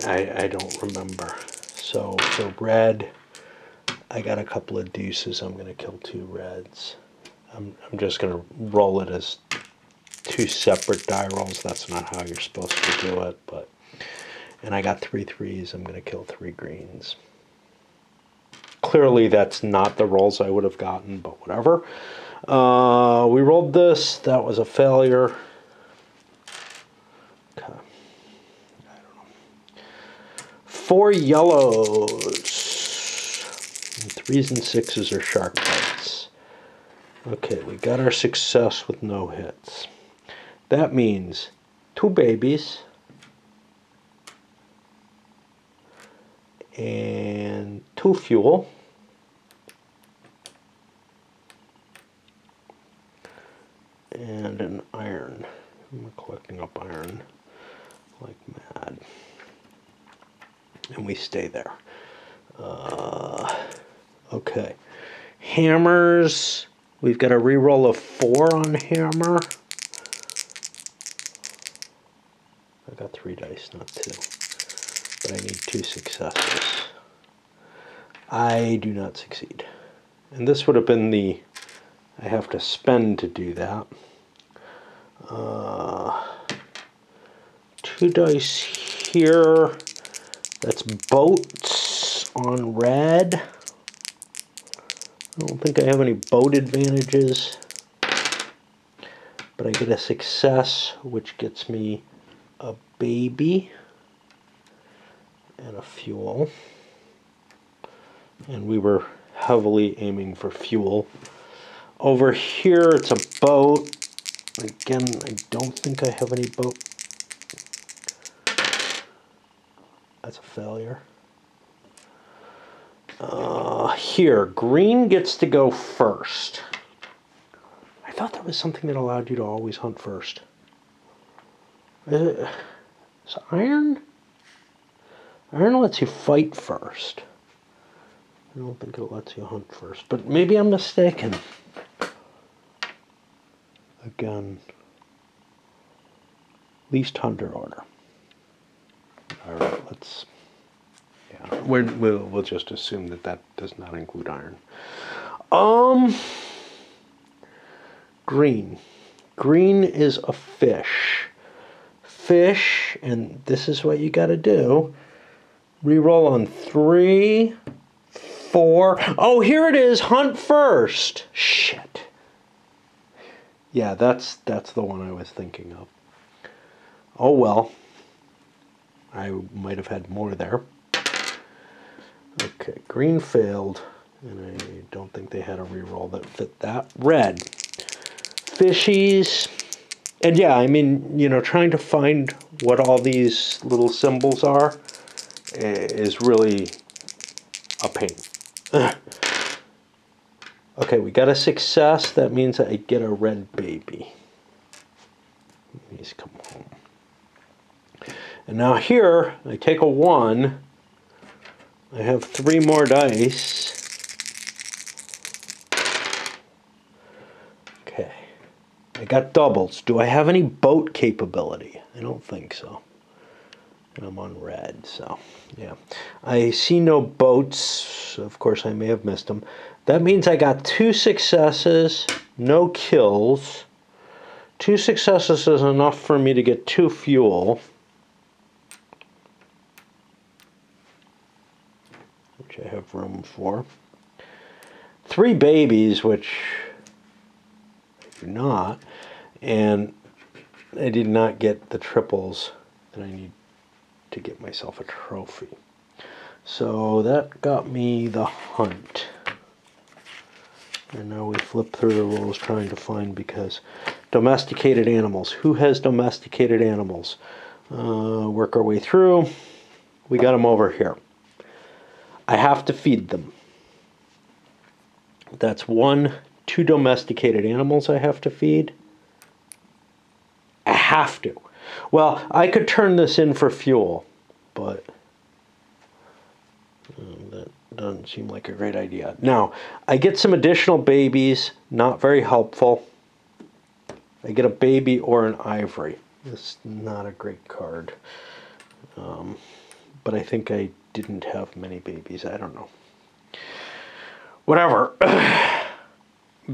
I don't remember. So for red, I got a couple of deuces. I'm going to kill 2 reds. I'm just going to roll it as 2 separate die rolls. That's not how you're supposed to do it, but. And I got 3 3s. I'm going to kill 3 greens. Clearly, that's not the rolls I would have gotten, but whatever. We rolled this. That was a failure. Okay. I don't know. 4 yellows. And 3s and 6s are shark bites. Okay, we got our success with no hits. That means 2 babies and 2 fuel. And an iron. I'm collecting up iron like mad. And we stay there. Okay. Hammers. We've got a reroll of 4 on hammer. I got 3 dice, not 2. But I need 2 successes. I do not succeed. And this would have been the... I have to spend to do that. 2 dice here. That's boats on red. I don't think I have any boat advantages. But I get a success, which gets me a baby and a fuel. And we were heavily aiming for fuel. Over here, it's a boat. Again, I don't think I have any boat. That's a failure. Here, green gets to go first. I thought that was something that allowed you to always hunt first. Is iron? Iron lets you fight first. I don't think it lets you hunt first, but maybe I'm mistaken. Again, least hunter order. All right, let's. Yeah, we'll just assume that that does not include iron. Green. Green is a fish. Fish, and this is what you got to do. Reroll on 3, 4. Oh, here it is. Hunt first. Shit. Yeah, that's the one I was thinking of. Oh well. I might have had more there. Okay, green failed, and I don't think they had a reroll that fit that. Red. Fishies. And yeah, I mean, you know, trying to find what all these little symbols are is really a pain. Okay, we got a success. That means I get a red baby. He's come home. And now here, I take a 1. I have 3 more dice. Okay. I got doubles. Do I have any boat capability? I don't think so. And I'm on red, so yeah. I see no boats. Of course, I may have missed them. That means I got 2 successes, no kills. 2 successes is enough for me to get 2 fuel. Which I have room for. 3 babies, which I do not. And I did not get the triples that I need to get myself a trophy. So that got me the hunt. And now we flip through the rules trying to find, because domesticated animals. Who has domesticated animals? Work our way through. We got them over here. I have to feed them. That's 2 domesticated animals I have to feed. I have to. Well, I could turn this in for fuel, but that doesn't seem like a great idea. Now, I get some additional babies, not very helpful. I get a baby or an ivory. This is not a great card. But I think I didn't have many babies. I don't know. Whatever.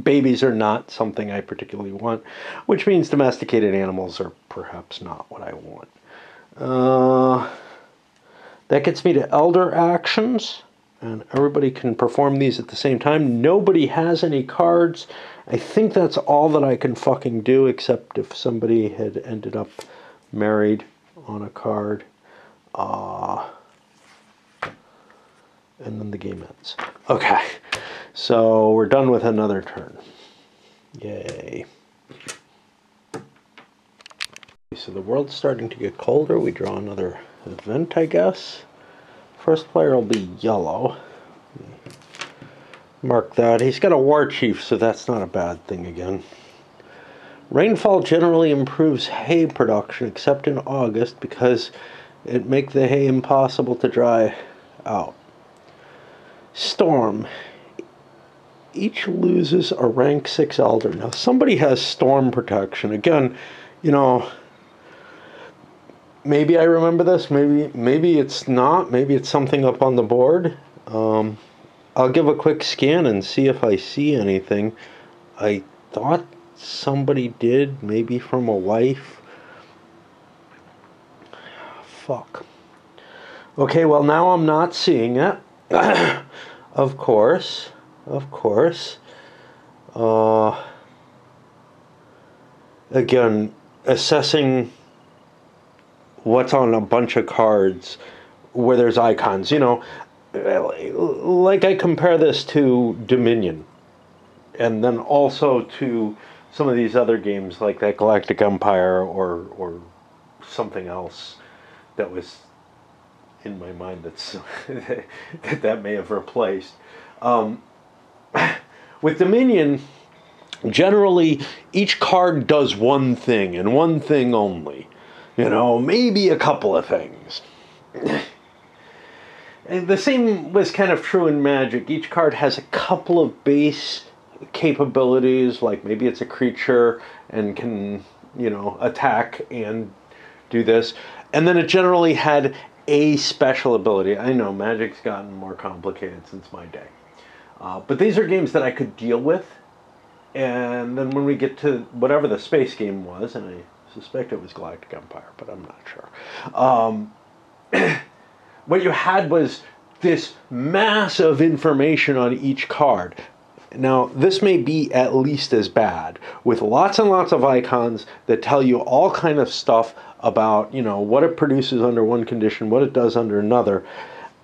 Babies are not something I particularly want, which means domesticated animals are perhaps not what I want. That gets me to elder actions, and everybody can perform these at the same time. Nobody has any cards. I think that's all that I can fucking do, except if somebody had ended up married on a card. And then the game ends. Okay, so we're done with another turn. Yay. So the world's starting to get colder. We draw another event, I guess. First player will be yellow. Mark that. He's got a war chief, so that's not a bad thing again. Rainfall generally improves hay production, except in August, because it makes the hay impossible to dry out. Storm. Each loses a rank 6 elder. Now, somebody has storm protection. Again, you know, maybe I remember this. Maybe it's not. Maybe it's something up on the board. I'll give a quick scan and see if I see anything. I thought somebody did, maybe from a wife. Fuck. Okay, well now I'm not seeing it. Of course. Again, assessing what's on a bunch of cards where there's icons, like I compare this to Dominion, and then also to some of these other games like that Galactic Empire or something else that was in my mind that's that may have replaced. With Dominion, generally each card does one thing and one thing only. Maybe a couple of things. And the same was kind of true in Magic. Each card has a couple of base capabilities, like maybe it's a creature and can, attack and do this. And then it generally had a special ability. I know Magic's gotten more complicated since my day. But these are games that I could deal with. And then when we get to whatever the space game was, and I suspect it was Galactic Empire, but I'm not sure. What you had was this massive information on each card. Now, this may be at least as bad, with lots and lots of icons that tell you all kind of stuff about, what it produces under one condition, what it does under another.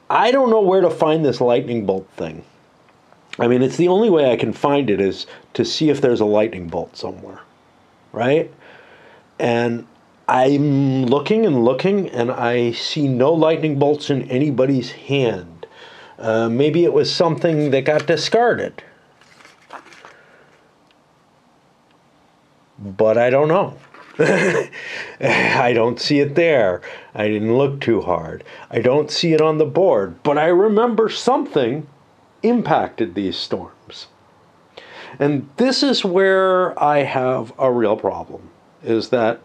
I don't know where to find this lightning bolt thing. I mean, it's the only way I can find it is to see if there's a lightning bolt somewhere, right? And I'm looking and looking, and I see no lightning bolts in anybody's hand. Maybe it was something that got discarded. But I don't know. I don't see it there. I didn't look too hard. I don't see it on the board. But I remember something impacted these storms. And this is where I have a real problem, is that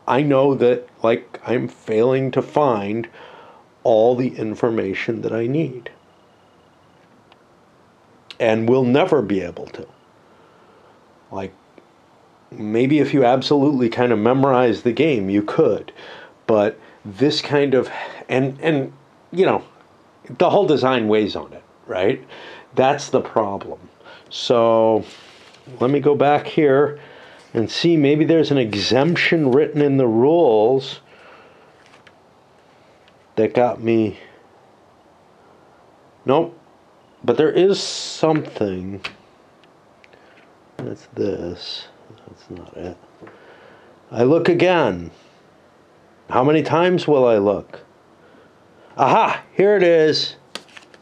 I know that, I'm failing to find all the information that I need. And will never be able to. Maybe if you absolutely kind of memorize the game, you could. But this kind of, and the whole design weighs on it, right? That's the problem. So let me go back here and see, maybe there's an exemption written in the rules that got me. Nope. But there is something. That's this. That's not it. I look again. How many times will I look? Aha! Here it is.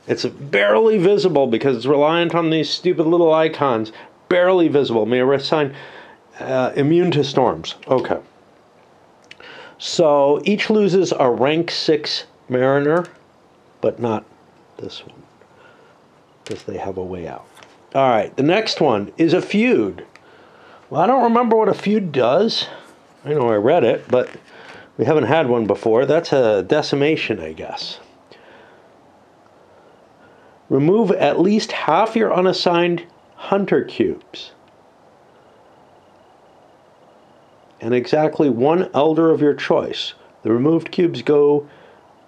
It's barely visible because it's reliant on these stupid little icons. Barely visible. May I assign immune to storms. Okay. So each loses a rank 6 Mariner, but not this one, because they have a way out. All right, the next one is a feud. Well, I don't remember what a feud does. I know I read it, but we haven't had one before. That's a decimation, I guess. Remove at least half your unassigned hunter cubes. And exactly one elder of your choice. The removed cubes go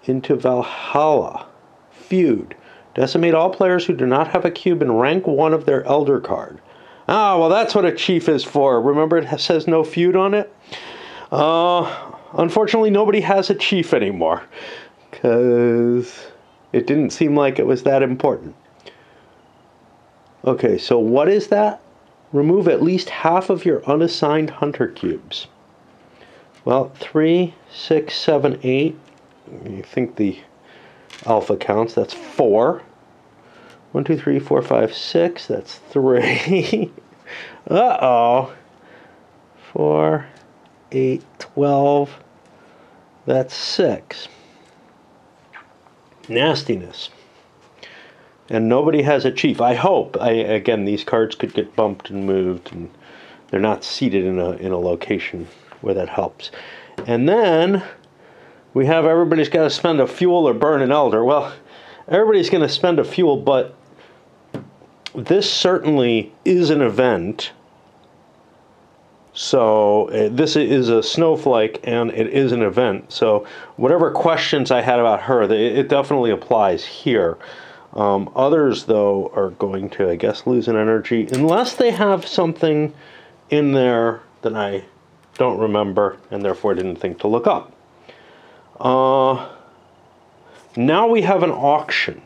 into Valhalla. Feud. Decimate all players who do not have a cube in rank 1 of their elder card. Ah, well, that's what a chief is for. Remember, it says no feud on it? Unfortunately, nobody has a chief anymore, because it didn't seem like it was that important. Okay, so what is that? Remove at least half of your unassigned hunter cubes. Well, 3, 6, 7, 8. You think the alpha counts. That's 4. 1, 2, 3, 4, 5, 6. That's 3. Uh-oh. 4, 8, 12. That's 6. Nastiness. And nobody has a chief. I hope. Again, these cards could get bumped and moved, and they're not seated in a location where that helps. And then we have everybody's got to spend a fuel or burn an elder. Well, everybody's going to spend a fuel, but this certainly is an event. So this is a snowflake, and it is an event. So whatever questions I had about her, it definitely applies here. Others, though, are going to, I guess, lose an energy, unless they have something in there that I don't remember, and therefore didn't think to look up. Now we have an auction.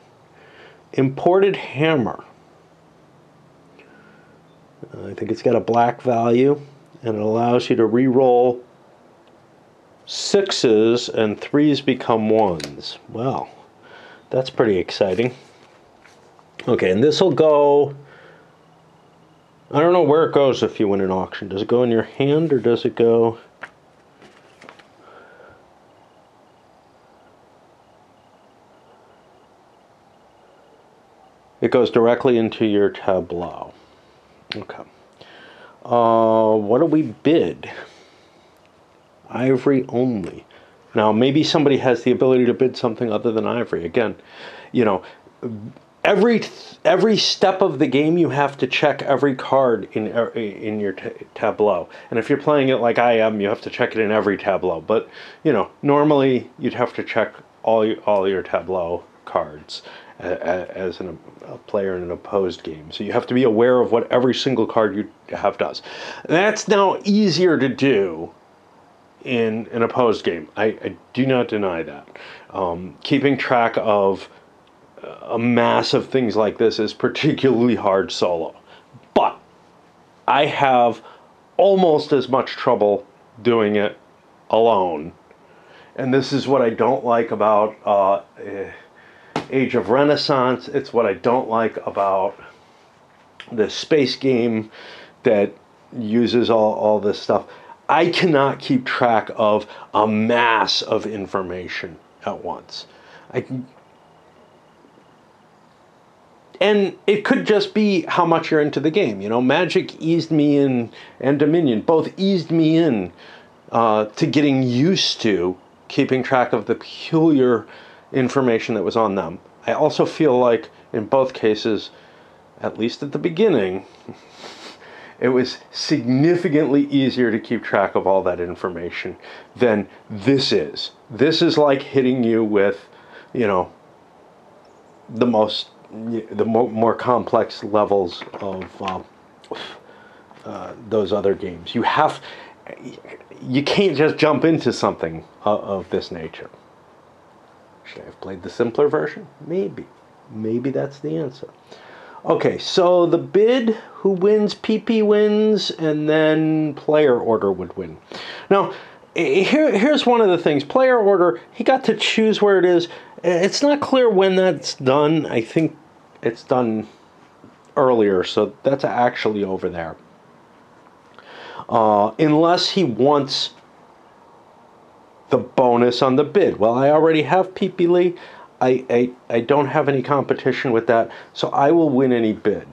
Imported hammer. I think it's got a black value, and it allows you to re-roll 6s and 3s become 1s. Well, that's pretty exciting. Okay, and this will go... I don't know where it goes if you win an auction. Does it go in your hand, or does it go... It goes directly into your tableau. Okay. What do we bid? Ivory only. Now, maybe somebody has the ability to bid something other than ivory. Again, you know, every step of the game you have to check every card in your tableau. And if you're playing it like I am, you have to check it in every tableau. But, you know, normally you'd have to check all your tableau cards as a player in an opposed game. So you have to be aware of what every single card you have does. That's now easier to do in an opposed game. I do not deny that. Keeping track of a mass of things like this is particularly hard solo. But I have almost as much trouble doing it alone. And this is what I don't like about Age of Renaissance. It's what I don't like about the space game that uses all this stuff. I cannot keep track of a mass of information at once. And it could just be how much you're into the game. You know, Magic eased me in, and Dominion both eased me in to getting used to keeping track of the peculiar information that was on them. I also feel like in both cases, at least at the beginning, it was significantly easier to keep track of all that information than this is. This is like hitting you with, you know, the more complex levels of those other games. You can't just jump into something of this nature. Should I have played the simpler version? Maybe. Maybe that's the answer. Okay, so the bid, who wins, PP wins, and then player order would win. Now, here's one of the things. Player order, he got to choose where it is. It's not clear when that's done. I think it's done earlier, so that's actually over there. Unless he wants the bonus on the bid. Well, I already have PP Lee. I don't have any competition with that, so I will win any bid.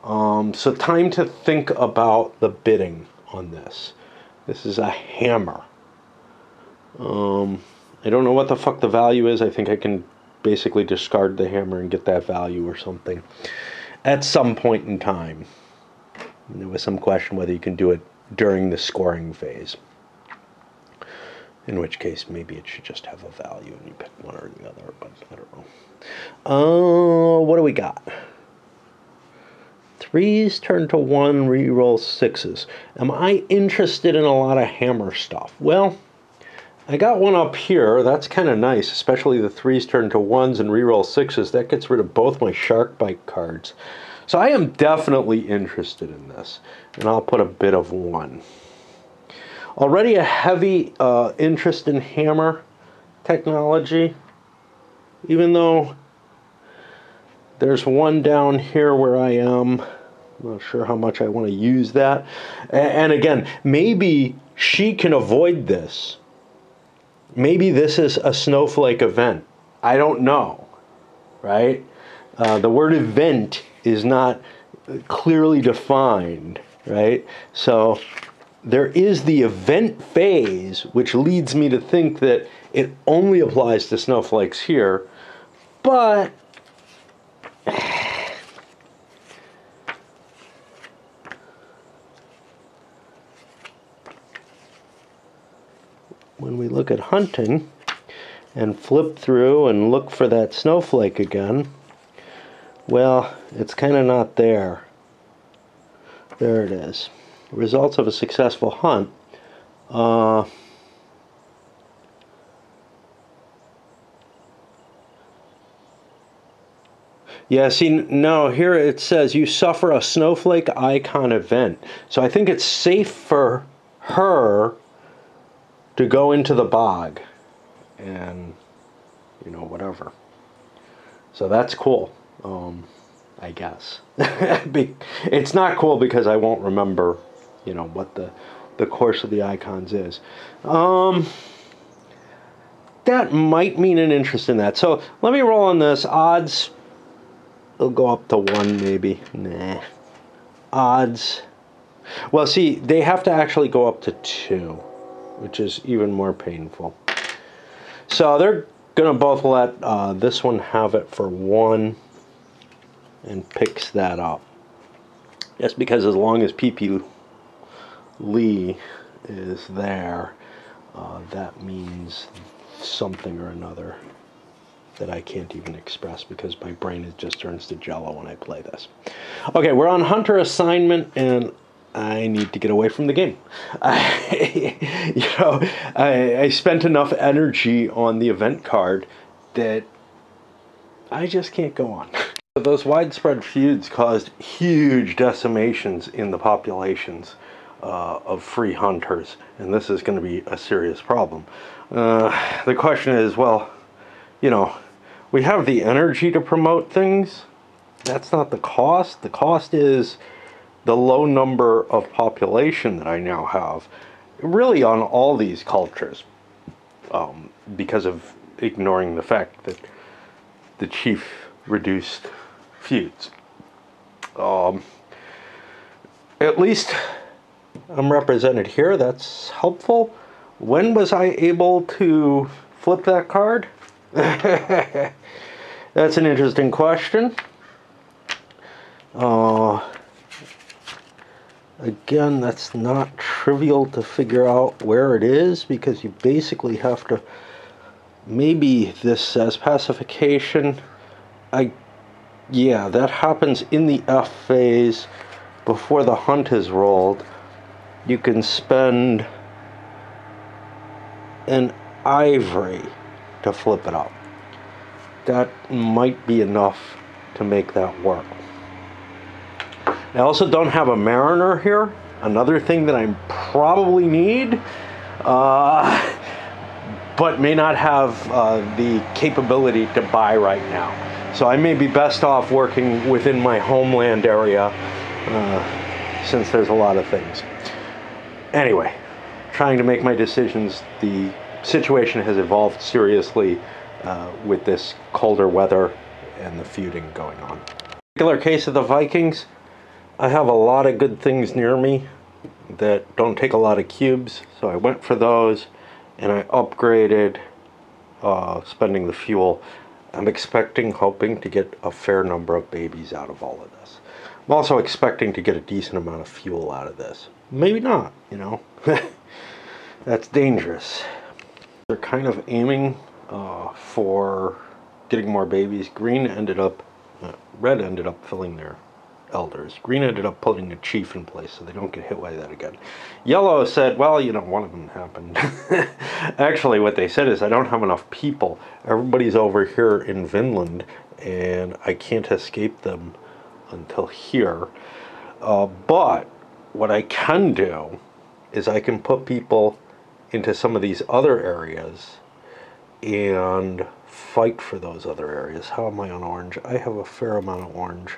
So time to think about the bidding on this. This is a hammer. I don't know what the fuck the value is. I think I can basically discard the hammer and get that value or something at some point in time. And there was some question whether you can do it during the scoring phase. In which case, maybe it should just have a value and you pick one or the other, but I don't know. What do we got? 3s turn to 1, reroll 6s. Am I interested in a lot of hammer stuff? Well, I got one up here. That's kind of nice, especially the 3s turn to 1s and reroll 6s. That gets rid of both my shark bite cards. So I am definitely interested in this, and I'll put a bid of 1. Already a heavy interest in hammer technology, even though there's one down here where I am. I'm not sure how much I want to use that. And again, maybe she can avoid this. Maybe this is a snowflake event. I don't know, right? The word event is not clearly defined, right? So there is the event phase, which leads me to think that it only applies to snowflakes here, but when we look at hunting and flip through and look for that snowflake again, well, it's kind of not there. There it is. Results of a successful hunt. Yeah, see, no, here it says you suffer a snowflake icon event. So I think it's safe for her to go into the bog and, you know, whatever. So that's cool, I guess. It's not cool because I won't remember, you know, what the course of the icons is. That might mean an interest in that. So let me roll on this. Odds. It'll go up to 1 maybe. Nah. Odds. Well, see, they have to actually go up to 2, which is even more painful. So they're going to both let this one have it for 1 and picks that up. Just because as long as PP Lee is there, that means something or another that I can't even express because my brain just turns to jello when I play this. Okay, we're on hunter assignment and I need to get away from the game. I spent enough energy on the event card that I just can't go on. Those widespread feuds caused huge decimations in the populations of free hunters, and this is going to be a serious problem. The question is, well, you know, we have the energy to promote things. That's not the cost. The cost is the low number of population that I now have, really on all these cultures, because of ignoring the fact that the chief reduced feuds. At least I'm represented here. That's helpful. When was I able to flip that card? That's an interesting question. Again, that's not trivial to figure out where it is because you basically have to, maybe this says pacification. Yeah, that happens in the F phase before the hunt is rolled. You can spend an ivory to flip it up. That might be enough to make that work. I also don't have a mariner here. Another thing that I probably need, but may not have the capability to buy right now. So I may be best off working within my homeland area since there's a lot of things. Anyway, trying to make my decisions. The situation has evolved seriously with this colder weather and the feuding going on. In the particular case of the Vikings, I have a lot of good things near me that don't take a lot of cubes, so I went for those and I upgraded spending the fuel. I'm hoping to get a fair number of babies out of all of this. I'm also expecting to get a decent amount of fuel out of this. Maybe not, you know. That's dangerous. They're kind of aiming for getting more babies. Red ended up filling their elders. Green ended up putting a chief in place so they don't get hit by that again. Yellow said, well, you know, one of them happened. Actually, what they said is, I don't have enough people. Everybody's over here in Vinland, and I can't escape them until here. But what I can do is I can put people into some of these other areas and fight for those other areas. How am I on orange? I have a fair amount of orange.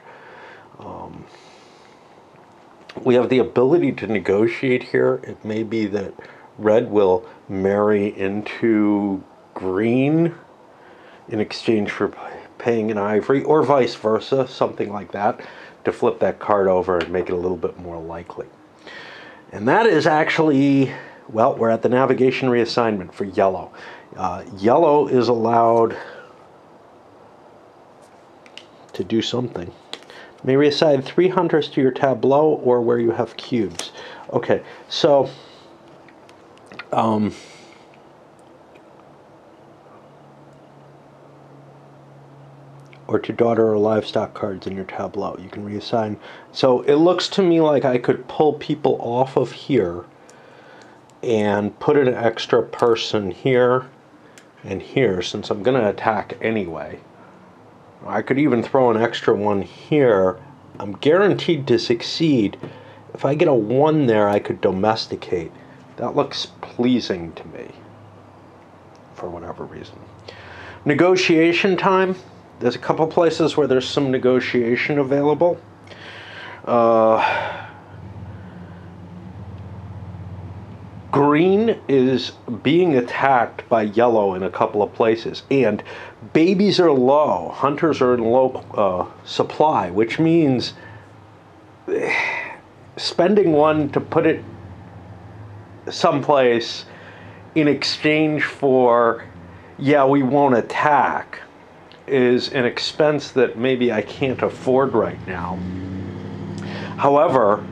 We have the ability to negotiate here. It may be that red will marry into green in exchange for paying an ivory, or vice versa, something like that, to flip that card over and make it a little bit more likely. And that is actually, well, we're at the navigation reassignment for yellow. Yellow is allowed to do something. May reassign 3 hunters to your tableau or where you have cubes. Okay, so or to daughter or livestock cards in your tableau. You can reassign. So it looks to me like I could pull people off of here and put an extra person here and here, since I'm going to attack anyway. I could even throw an extra one here. I'm guaranteed to succeed. If I get a 1 there, I could domesticate. That looks pleasing to me, for whatever reason. Negotiation time. There's a couple places where there's some negotiation available. Green is being attacked by yellow in a couple of places, and babies are low. Hunters are in low supply, which means spending 1 to put it someplace in exchange for, yeah, we won't attack, is an expense that maybe I can't afford right now. However,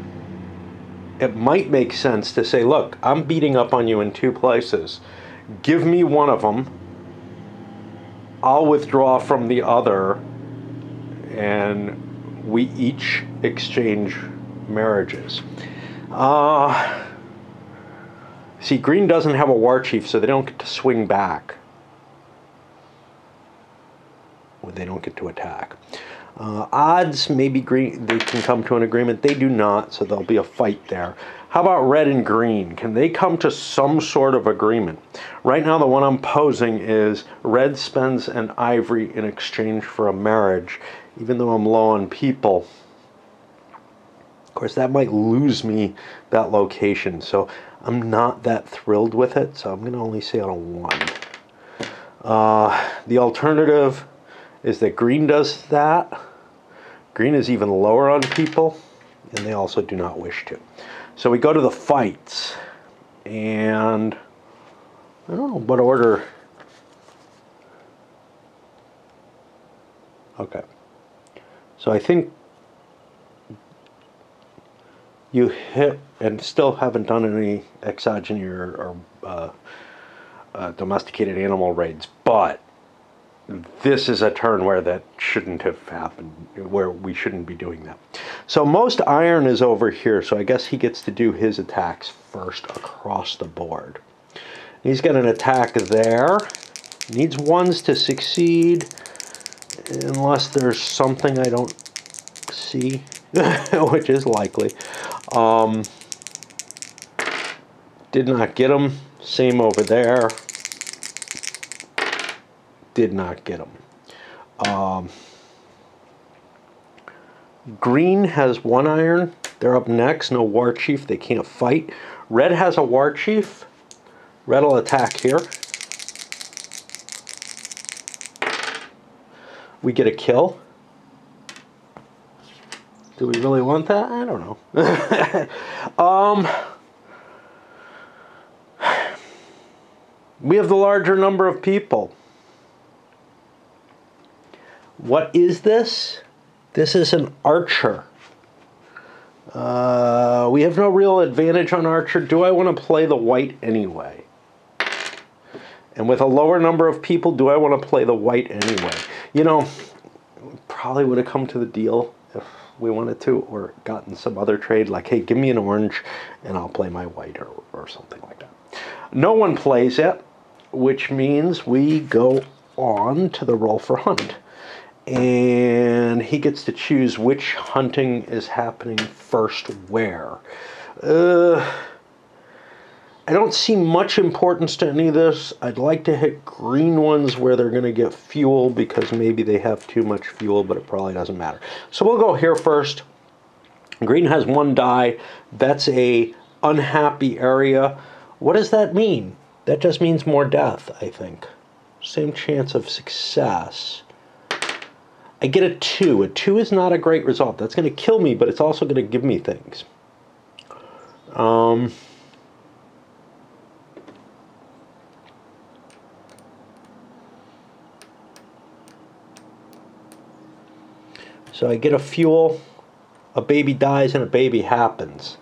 it might make sense to say, look, I'm beating up on you in 2 places. Give me one of them. I'll withdraw from the other, and we each exchange marriages. See, green doesn't have a war chief, so they don't get to swing back. Or they don't get to attack. Odds, maybe green, they can come to an agreement. They do not, so there'll be a fight there. How about red and green? Can they come to some sort of agreement? Right now, the one I'm posing is red spends an ivory in exchange for a marriage, even though I'm low on people. Of course, that might lose me that location, so I'm not that thrilled with it, so I'm going to only say on a 1. The alternative is that green does that. Green is even lower on people, and they also do not wish to. So we go to the fights, and I don't know what order. Okay. So I think you hit and still haven't done any exogeny or domesticated animal raids, but this is a turn where that shouldn't have happened, where we shouldn't be doing that. So most iron is over here, so I guess he gets to do his attacks first across the board. He's got an attack there. Needs 1s to succeed, unless there's something I don't see, which is likely. Did not get him. Same over there. Did not get him. Green has 1 iron. They're up next. No war chief. They can't fight. Red has a war chief. Red will attack here. We get a kill. Do we really want that? I don't know. We have the larger number of people. What is this? This is an archer. We have no real advantage on archer. Do I want to play the white anyway? And with a lower number of people, do I want to play the white anyway? You know, probably would have come to the deal if we wanted to, or gotten some other trade, like, hey, give me an orange and I'll play my white, or something like that. No one plays it, which means we go on to the roll for hunt. And he gets to choose which hunting is happening first where. I don't see much importance to any of this. I'd like to hit green ones where they're going to get fuel, because maybe they have too much fuel, but it probably doesn't matter. So we'll go here first. Green has 1 die. That's a unhappy area. What does that mean? That just means more death, I think. Same chance of success. I get a 2. A 2 is not a great result. That's going to kill me, but it's also going to give me things. So I get a fuel, a baby dies, and a baby happens.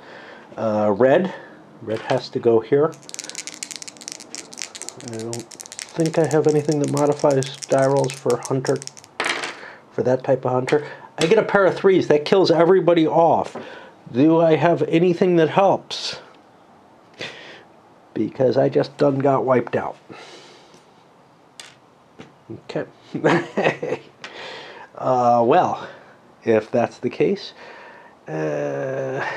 Red has to go here. I don't think I have anything that modifies die rolls for hunter. for that type of hunter. I get a pair of 3s. That kills everybody off. Do I have anything that helps? Because I just done got wiped out. Okay. Well, if that's the case, I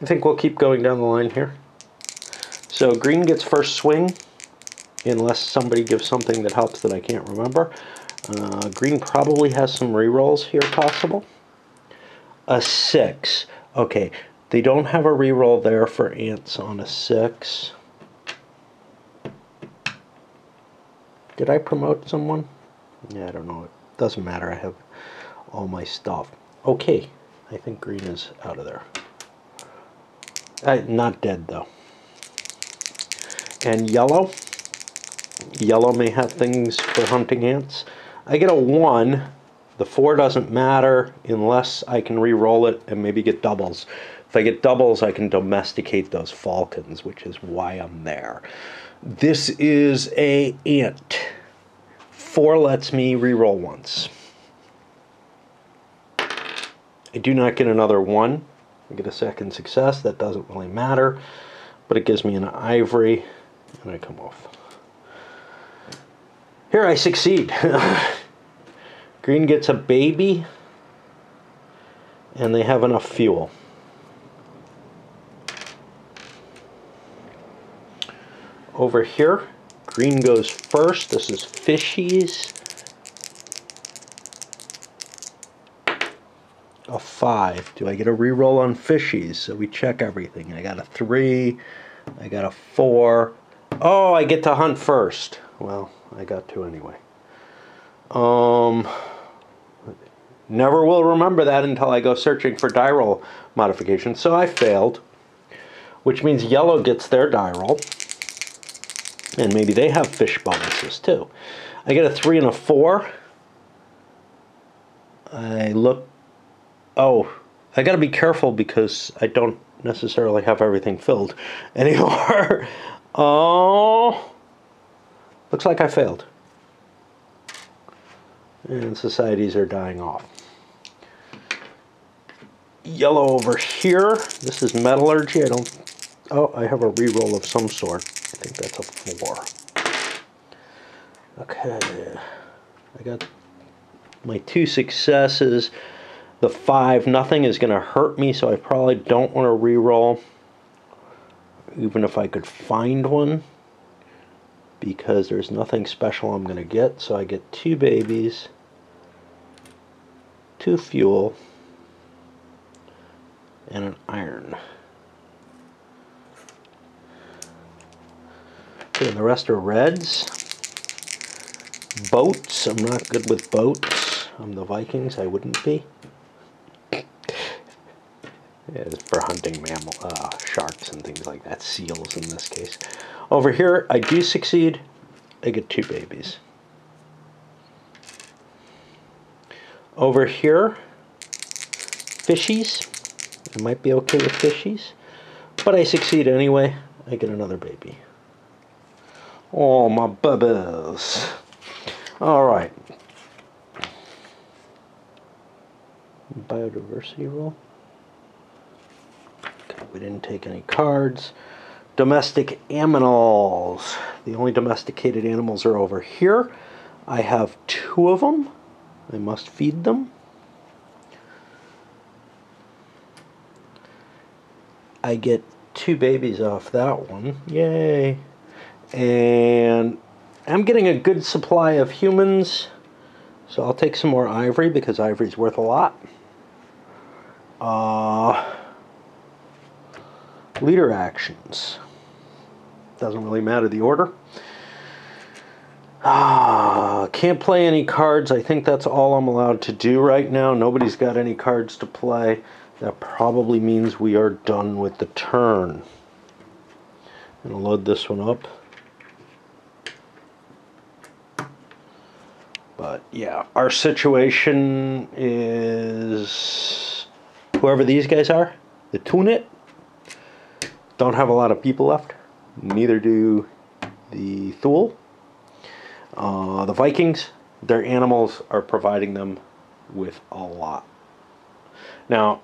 think we'll keep going down the line here. So green gets first swing, unless somebody gives something that helps that I can't remember. Green probably has some rerolls here possible. A 6. Okay, they don't have a reroll there for ants on a 6. Did I promote someone? Yeah, I don't know. It doesn't matter. I have all my stuff. Okay, I think green is out of there. Not dead, though. And yellow. Yellow may have things for hunting ants. I get a 1. The 4 doesn't matter unless I can re-roll it and maybe get doubles. If I get doubles, I can domesticate those falcons, which is why I'm there. This is a ant. 4 lets me re-roll once. I do not get another 1. I get a second success. That doesn't really matter, but it gives me an ivory, and I come off. Here I succeed. Green gets a baby, and they have enough fuel. Over here, green goes first. This is fishies. A 5. Do I get a reroll on fishies? So we check everything. I got a 3. I got a 4. Oh, I get to hunt first. Well, I got to anyway. Never will remember that until I go searching for die roll modifications. So I failed, which means yellow gets their die roll. And maybe they have fish bonuses too. I get a 3 and a 4. I look. Oh, I got to be careful because I don't necessarily have everything filled anymore. Oh, looks like I failed. And societies are dying off. Yellow over here. This is metallurgy. I don't. Oh, I have a reroll of some sort. I think that's a 4. Okay. I got my 2 successes. The 5. Nothing is going to hurt me, so I probably don't want to reroll, even if I could find one, because there's nothing special I'm going to get. So I get 2 babies, 2 fuel, and an iron. Okay, and the rest are reds. Boats. I'm not good with boats. I'm the Vikings. I wouldn't be. Yeah, it's for hunting mammal, sharks and things like that. Seals in this case. Over here, I do succeed. I get 2 babies. Over here, fishies. I might be okay with fishies, but I succeed anyway. I get another baby. Oh, my bubbles. All right. Biodiversity roll. Okay, we didn't take any cards. Domestic animals. The only domesticated animals are over here. I have 2 of them. I must feed them. I get 2 babies off that one. Yay. And I'm getting a good supply of humans. So I'll take some more ivory because ivory's worth a lot. Leader actions. Doesn't really matter the order. Can't play any cards. I think that's all I'm allowed to do right now. Nobody's got any cards to play. That probably means we are done with the turn. I'm going to load this one up. But yeah, our situation is whoever these guys are, the Tunit, don't have a lot of people left. Neither do the Thule. The Vikings their animals are providing them with a lot. Now,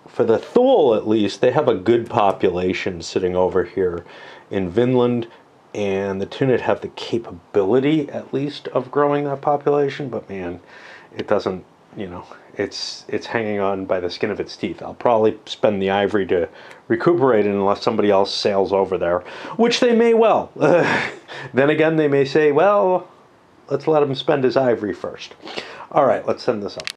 for the Thule at least, they have a good population sitting over here in Vinland, and the Tunit have the capability at least of growing that population, but man, it doesn't, you know, it's hanging on by the skin of its teeth. I'll probably spend the ivory to recuperate it unless somebody else sails over there, which they may well. Then again, they may say, well, let's let him spend his ivory first. All right, let's send this up.